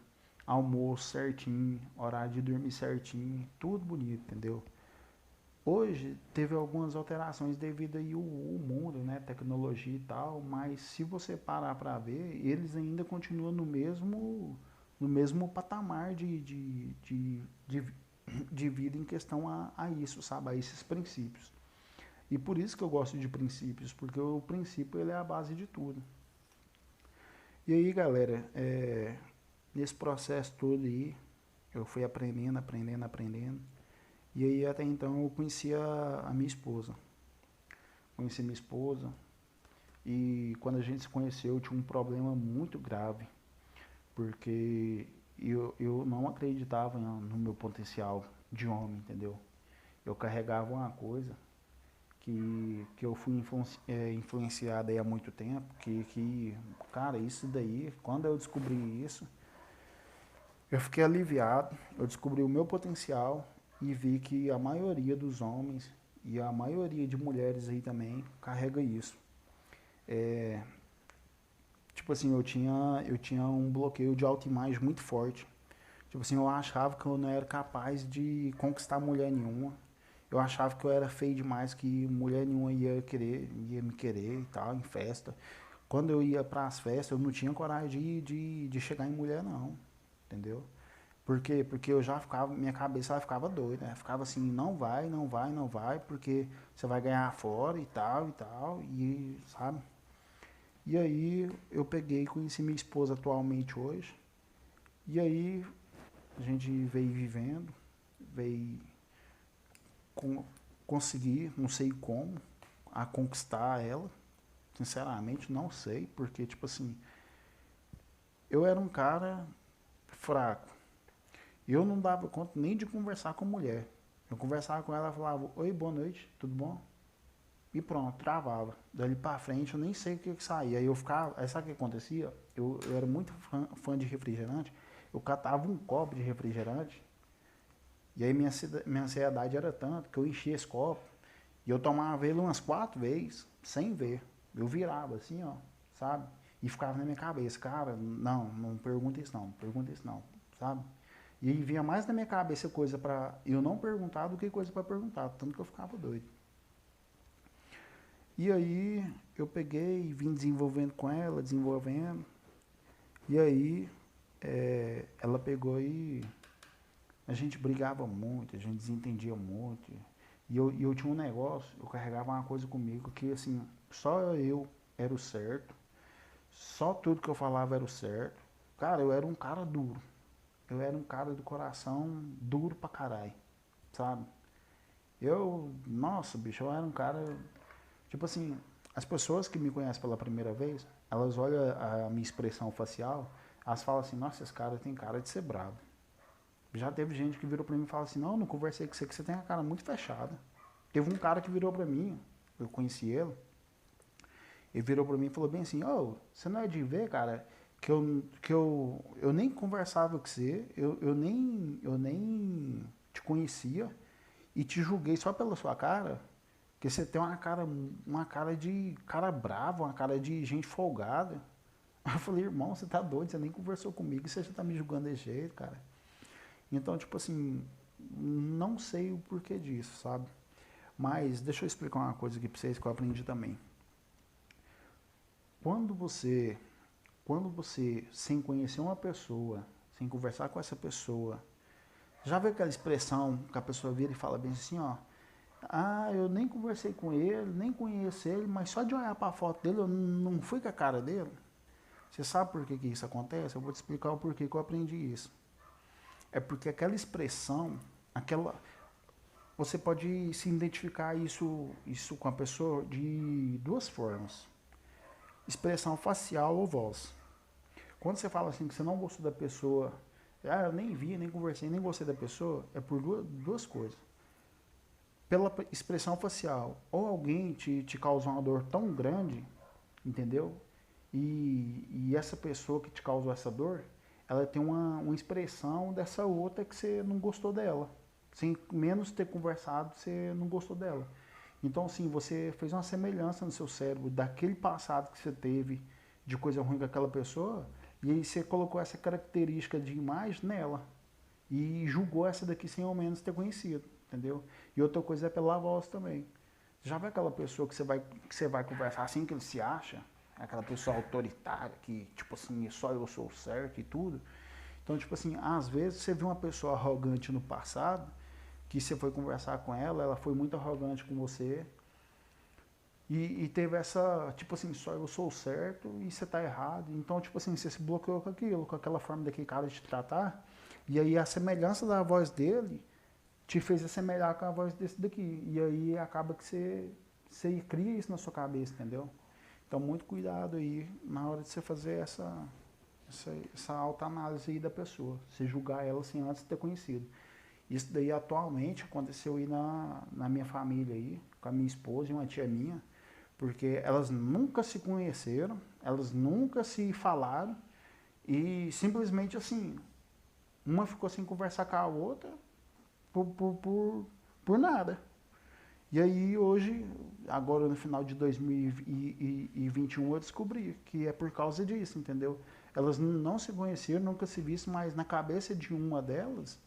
Speaker 1: almoço certinho, horário de dormir certinho, tudo bonito, entendeu? Hoje teve algumas alterações devido aí o mundo, né, tecnologia e tal, mas se você parar para ver, eles ainda continuam no mesmo patamar de vida em questão a isso, sabe, a esses princípios. E por isso que eu gosto de princípios, porque o princípio ele é a base de tudo. E aí, galera, nesse processo todo aí, eu fui aprendendo, aprendendo, aprendendo. E aí até então eu conheci a minha esposa. Conheci minha esposa e quando a gente se conheceu eu tinha um problema muito grave, porque eu não acreditava no meu potencial de homem, entendeu? Eu carregava uma coisa que eu fui influenciado aí há muito tempo, cara, isso daí, quando eu descobri isso, eu fiquei aliviado, eu descobri o meu potencial e vi que a maioria dos homens e a maioria de mulheres aí também carrega isso. É, tipo assim, eu tinha um bloqueio de autoimagem muito forte. Tipo assim, eu achava que eu não era capaz de conquistar mulher nenhuma. Eu achava que eu era feio demais, que mulher nenhuma ia me querer e tal, em festa. Quando eu ia para as festas, eu não tinha coragem de chegar em mulher, não. Entendeu? Por quê? Porque eu já ficava, minha cabeça ela ficava doida, né? Ficava assim, não vai, não vai, não vai, porque você vai ganhar fora e tal, e sabe? E aí eu peguei e conheci minha esposa atualmente hoje. E aí a gente veio vivendo, veio com, conseguir, não sei como, a conquistar ela. Sinceramente, não sei, porque tipo assim, eu era um cara fraco. Eu não dava conta nem de conversar com mulher. Eu conversava com ela, falava, oi, boa noite, tudo bom? E pronto, travava. Dali pra frente eu nem sei o que saía. Aí eu ficava, aí sabe o que acontecia? Eu era muito fã de refrigerante, eu catava um copo de refrigerante, e aí minha ansiedade era tanto que eu enchia esse copo, e eu tomava ele umas 4 vezes, sem ver. Eu virava assim, ó, sabe? E ficava na minha cabeça, cara, não pergunta isso não, pergunta isso não, sabe? E aí vinha mais na minha cabeça coisa pra eu não perguntar do que coisa pra perguntar, tanto que eu ficava doido. E aí eu peguei e vim desenvolvendo com ela, desenvolvendo. E aí ela pegou e a gente brigava muito, a gente desentendia muito. E eu tinha um negócio, eu carregava uma coisa comigo que assim, só eu era o certo, só tudo que eu falava era o certo. Cara, eu era um cara duro. Eu era um cara do coração duro pra caralho, sabe? Nossa, bicho, eu era um cara. Tipo assim, as pessoas que me conhecem pela primeira vez, elas olham a minha expressão facial, elas falam assim, nossa, esse cara tem cara de ser bravo. Já teve gente que virou pra mim e falou assim, não conversei com você, que você tem a cara muito fechada. Teve um cara que virou pra mim, eu conheci ele virou pra mim e falou bem assim, ô, você não é de ver, cara, eu nem conversava com você, eu nem te conhecia e te julguei só pela sua cara, que você tem uma cara de cara bravo, uma cara de gente folgada. Aí eu falei, irmão, você tá doido, você nem conversou comigo e você já tá me julgando desse jeito, cara. Então, tipo assim, não sei o porquê disso, sabe? Mas deixa eu explicar uma coisa aqui pra vocês que eu aprendi também. Quando você, quando você, sem conhecer uma pessoa, sem conversar com essa pessoa, já vê aquela expressão que a pessoa vira e fala bem assim, ó, ah, eu nem conversei com ele, nem conheço ele, mas só de olhar para a foto dele eu não fui com a cara dele. Você sabe por que isso acontece? Eu vou te explicar o porquê que eu aprendi isso. É porque aquela expressão, aquela, você pode se identificar isso com a pessoa de duas formas: expressão facial ou voz. Quando você fala assim que você não gostou da pessoa, ah, eu nem vi, nem conversei, nem gostei da pessoa, é por duas coisas. Pela expressão facial, ou alguém te causou uma dor tão grande, entendeu? E essa pessoa que te causou essa dor, ela tem uma expressão dessa outra que você não gostou dela. Sem menos ter conversado, você não gostou dela. Então, assim, você fez uma semelhança no seu cérebro daquele passado que você teve de coisa ruim com aquela pessoa, e aí você colocou essa característica de imagem nela. E julgou essa daqui sem ao menos ter conhecido, entendeu? E outra coisa é pela voz também. Já vê aquela pessoa que você vai conversar assim que ele se acha? Aquela pessoa autoritária que, tipo assim, só eu sou certo e tudo. Então, tipo assim, às vezes você viu uma pessoa arrogante no passado, que você foi conversar com ela, ela foi muito arrogante com você, e teve essa, tipo assim, só eu sou certo e você tá errado. Então, tipo assim, você se bloqueou com aquilo, com aquela forma daquele cara de te tratar, e aí a semelhança da voz dele te fez assemelhar com a voz desse daqui. E aí acaba que você cria isso na sua cabeça, entendeu? Então, muito cuidado aí na hora de você fazer essa autoanálise aí da pessoa. Você julgar ela assim antes de ter conhecido. Isso daí atualmente aconteceu aí na minha família aí, com a minha esposa e uma tia minha, porque elas nunca se conheceram, elas nunca se falaram e simplesmente assim, uma ficou sem conversar com a outra por, por, por, por nada. E aí hoje, agora no final de 2021, eu descobri que é por causa disso, entendeu? Elas não se conheceram, nunca se viram, mas na cabeça de uma delas,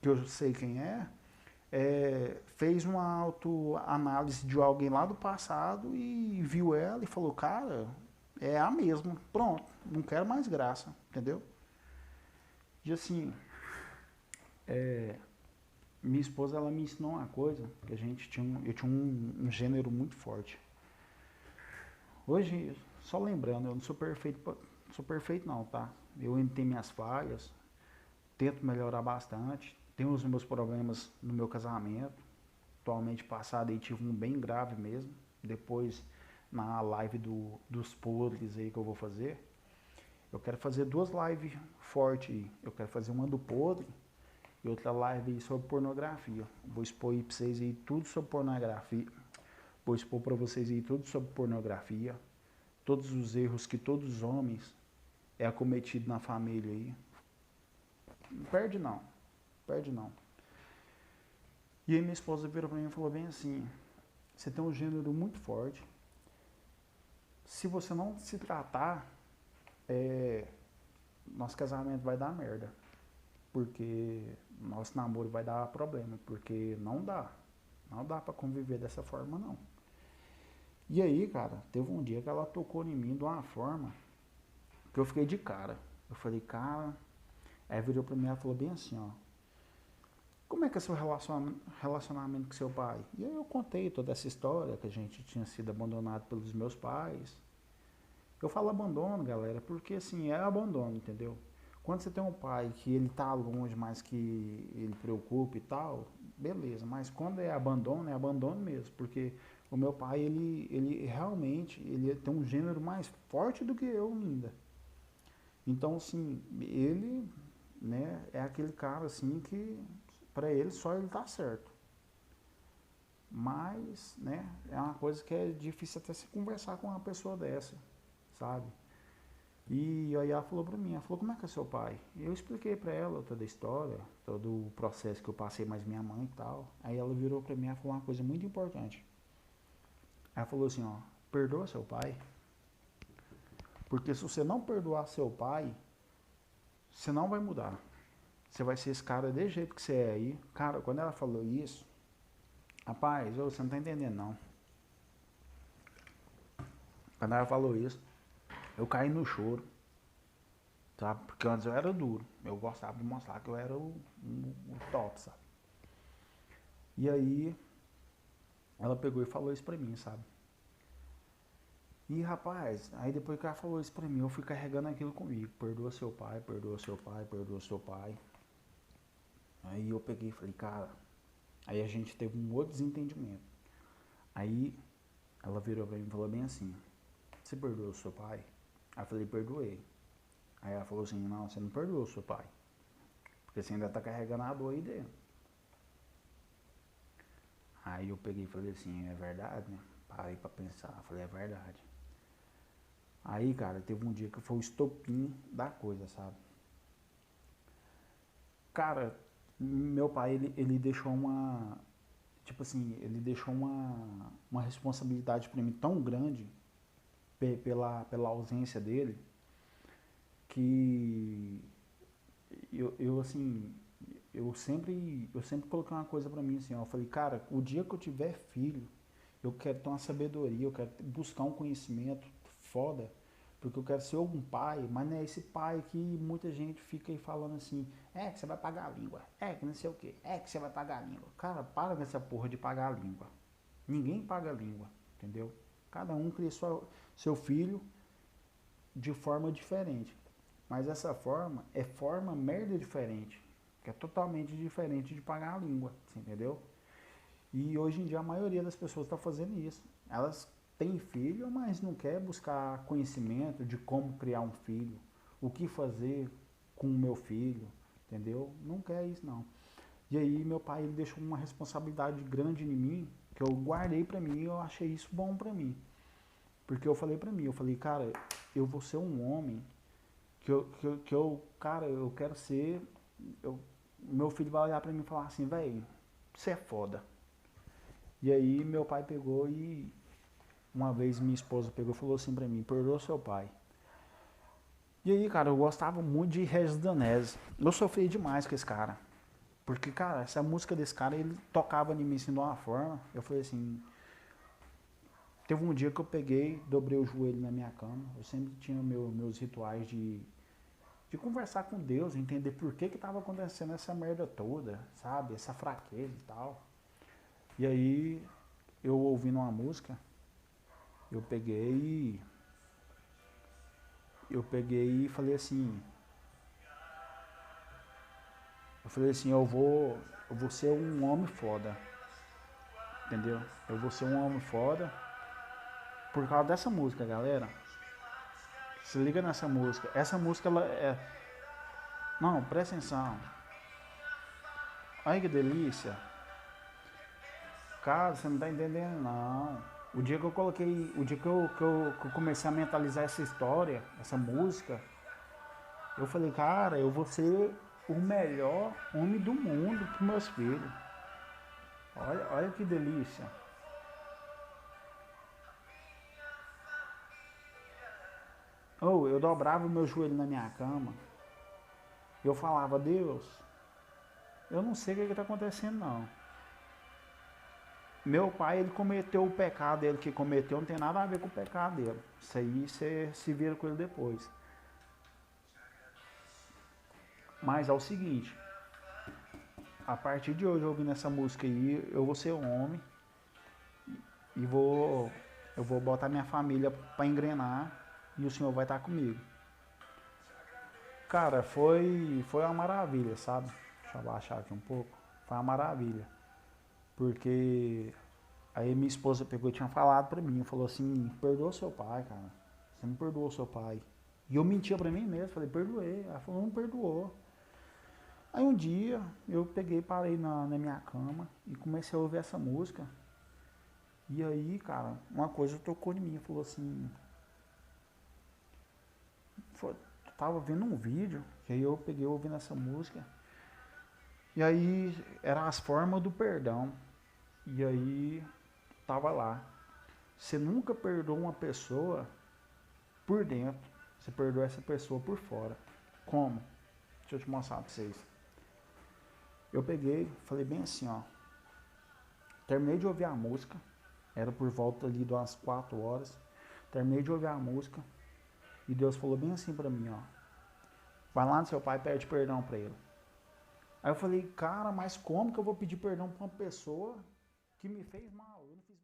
Speaker 1: que eu sei quem fez uma autoanálise de alguém lá do passado e viu ela e falou, cara, é a mesma, pronto, não quero mais graça, entendeu? E assim, minha esposa ela me ensinou uma coisa, que eu tinha um gênero muito forte. Hoje, só lembrando, eu não sou perfeito não, tá? Eu ainda tenho minhas falhas, tento melhorar bastante, tenho os meus problemas no meu casamento. Atualmente passado aí tive um bem grave mesmo. Depois na live dos podres aí que eu vou fazer, eu quero fazer duas lives fortes aí. Eu quero fazer uma do podre e outra live aí sobre pornografia. Vou expor aí pra vocês aí tudo sobre pornografia. Vou expor pra vocês aí tudo sobre pornografia. Todos os erros que todos os homens é acometido na família aí. Não perde não. Perde não. E aí minha esposa virou pra mim e falou bem assim, você tem um gênero muito forte. Se você não se tratar, nosso casamento vai dar merda. Porque nosso namoro vai dar problema. Porque não dá. Não dá pra conviver dessa forma, não. E aí, cara, teve um dia que ela tocou em mim de uma forma que eu fiquei de cara. Eu falei, cara... Aí virou pra mim e ela falou bem assim, ó. Como é que é seu relacionamento com seu pai? E aí eu contei toda essa história, que a gente tinha sido abandonado pelos meus pais. Eu falo abandono, galera, porque assim, é abandono, entendeu? Quando você tem um pai que ele tá longe, mas que ele preocupa e tal, beleza. Mas quando é abandono mesmo. Porque o meu pai, ele realmente, ele tem um gênero mais forte do que eu ainda. Então, assim, ele, né, é aquele cara, assim, que pra ele só ele tá certo. Mas, né, é uma coisa que é difícil até se conversar com uma pessoa dessa, sabe? E aí ela falou pra mim, ela falou, como é que é seu pai? Eu expliquei pra ela toda a história, todo o processo que eu passei, mais minha mãe e tal. Aí ela virou pra mim e falou uma coisa muito importante. Ela falou assim, ó, perdoa seu pai, porque se você não perdoar seu pai, você não vai mudar. Você vai ser esse cara desse jeito que você é aí. Cara, quando ela falou isso, rapaz, você não tá entendendo não. Quando ela falou isso, eu caí no choro, sabe? Porque antes eu era duro. Eu gostava de mostrar que eu era o top, sabe? E aí, ela pegou e falou isso pra mim, sabe? E rapaz, aí depois que ela falou isso pra mim, eu fui carregando aquilo comigo. Perdoa seu pai, perdoa seu pai, perdoa seu pai. Aí eu peguei e falei, cara, aí a gente teve um outro desentendimento. Aí ela virou pra mim e falou bem assim, você perdoou seu pai? Aí eu falei, perdoei. Aí ela falou assim, não, você não perdoou seu pai. Porque você ainda tá carregando a dor aí dentro. Aí eu peguei e falei assim, é verdade, né? Parei pra pensar, falei, é verdade. Aí, cara, teve um dia que foi o estopim da coisa, sabe? Cara, meu pai, ele deixou uma, tipo assim, ele deixou uma responsabilidade pra mim tão grande pela ausência dele, que eu assim, eu sempre coloquei uma coisa pra mim assim, ó, eu falei, cara, o dia que eu tiver filho, eu quero ter uma sabedoria, eu quero buscar um conhecimento foda, porque eu quero ser um pai, mas não é esse pai que muita gente fica aí falando assim, é que você vai pagar a língua, é que não sei o que, é que você vai pagar a língua. Cara, para com essa porra de pagar a língua. Ninguém paga a língua, entendeu? Cada um cria seu filho de forma diferente. Mas essa forma é forma merda diferente, que é totalmente diferente de pagar a língua, você entendeu? E hoje em dia a maioria das pessoas está fazendo isso. Elas têm filho, mas não quer buscar conhecimento de como criar um filho, o que fazer com o meu filho, entendeu? Não quer isso não. E aí meu pai ele deixou uma responsabilidade grande em mim, que eu guardei pra mim e eu achei isso bom pra mim. Porque eu falei pra mim, eu falei, cara, eu vou ser um homem cara, eu quero ser, meu filho vai olhar pra mim e falar assim, velho, você é foda. E aí meu pai pegou e uma vez minha esposa pegou e falou assim pra mim, perdoa seu pai. E aí, cara, eu gostava muito de Regis Danese. Eu sofri demais com esse cara. Porque, cara, essa música desse cara, ele tocava em mim assim de uma forma. Eu falei assim, teve um dia que eu peguei, dobrei o joelho na minha cama. Eu sempre tinha meus rituais de conversar com Deus, entender por que estava acontecendo essa merda toda, sabe? Essa fraqueza e tal. E aí, eu ouvindo uma música, eu peguei e falei assim, eu vou ser um homem foda, entendeu? Eu vou ser um homem foda por causa dessa música, galera. Se liga nessa música. Essa música ela é, não, presta atenção. Olha que delícia. Cara, você não tá entendendo não. O dia que eu coloquei, o dia que eu comecei a mentalizar essa história, essa música, eu falei, cara, eu vou ser o melhor homem do mundo para meus filhos. Olha que delícia. Ou eu dobrava o meu joelho na minha cama. Eu falava, Deus, eu não sei o que está acontecendo não. Meu pai, ele cometeu o pecado dele que cometeu, não tem nada a ver com o pecado dele. Isso aí você se vira com ele depois. Mas é o seguinte, a partir de hoje, ouvindo essa música aí, eu vou ser um homem e eu vou botar minha família para engrenar e o Senhor vai estar comigo. Cara, foi uma maravilha, sabe? Deixa eu abaixar aqui um pouco. Foi uma maravilha. Porque aí minha esposa pegou e tinha falado pra mim, falou assim, perdoa seu pai, cara. Você não perdoou seu pai. E eu mentia pra mim mesmo, falei, perdoei. Ela falou, não perdoou. Aí um dia eu peguei, parei na minha cama e comecei a ouvir essa música. E aí, cara, uma coisa tocou em mim, falou assim, Tava vendo um vídeo, que aí eu peguei ouvindo essa música. E aí era as formas do perdão. E aí tava lá. Você nunca perdoa uma pessoa por dentro. Você perdoa essa pessoa por fora. Como? Deixa eu te mostrar pra vocês. Eu peguei, falei bem assim, ó. Terminei de ouvir a música. Era por volta ali de umas 4 horas. Terminei de ouvir a música. E Deus falou bem assim pra mim, ó. Vai lá no seu pai e pede perdão pra ele. Aí eu falei, cara, mas como que eu vou pedir perdão pra uma pessoa que me fez mal? Eu não fiz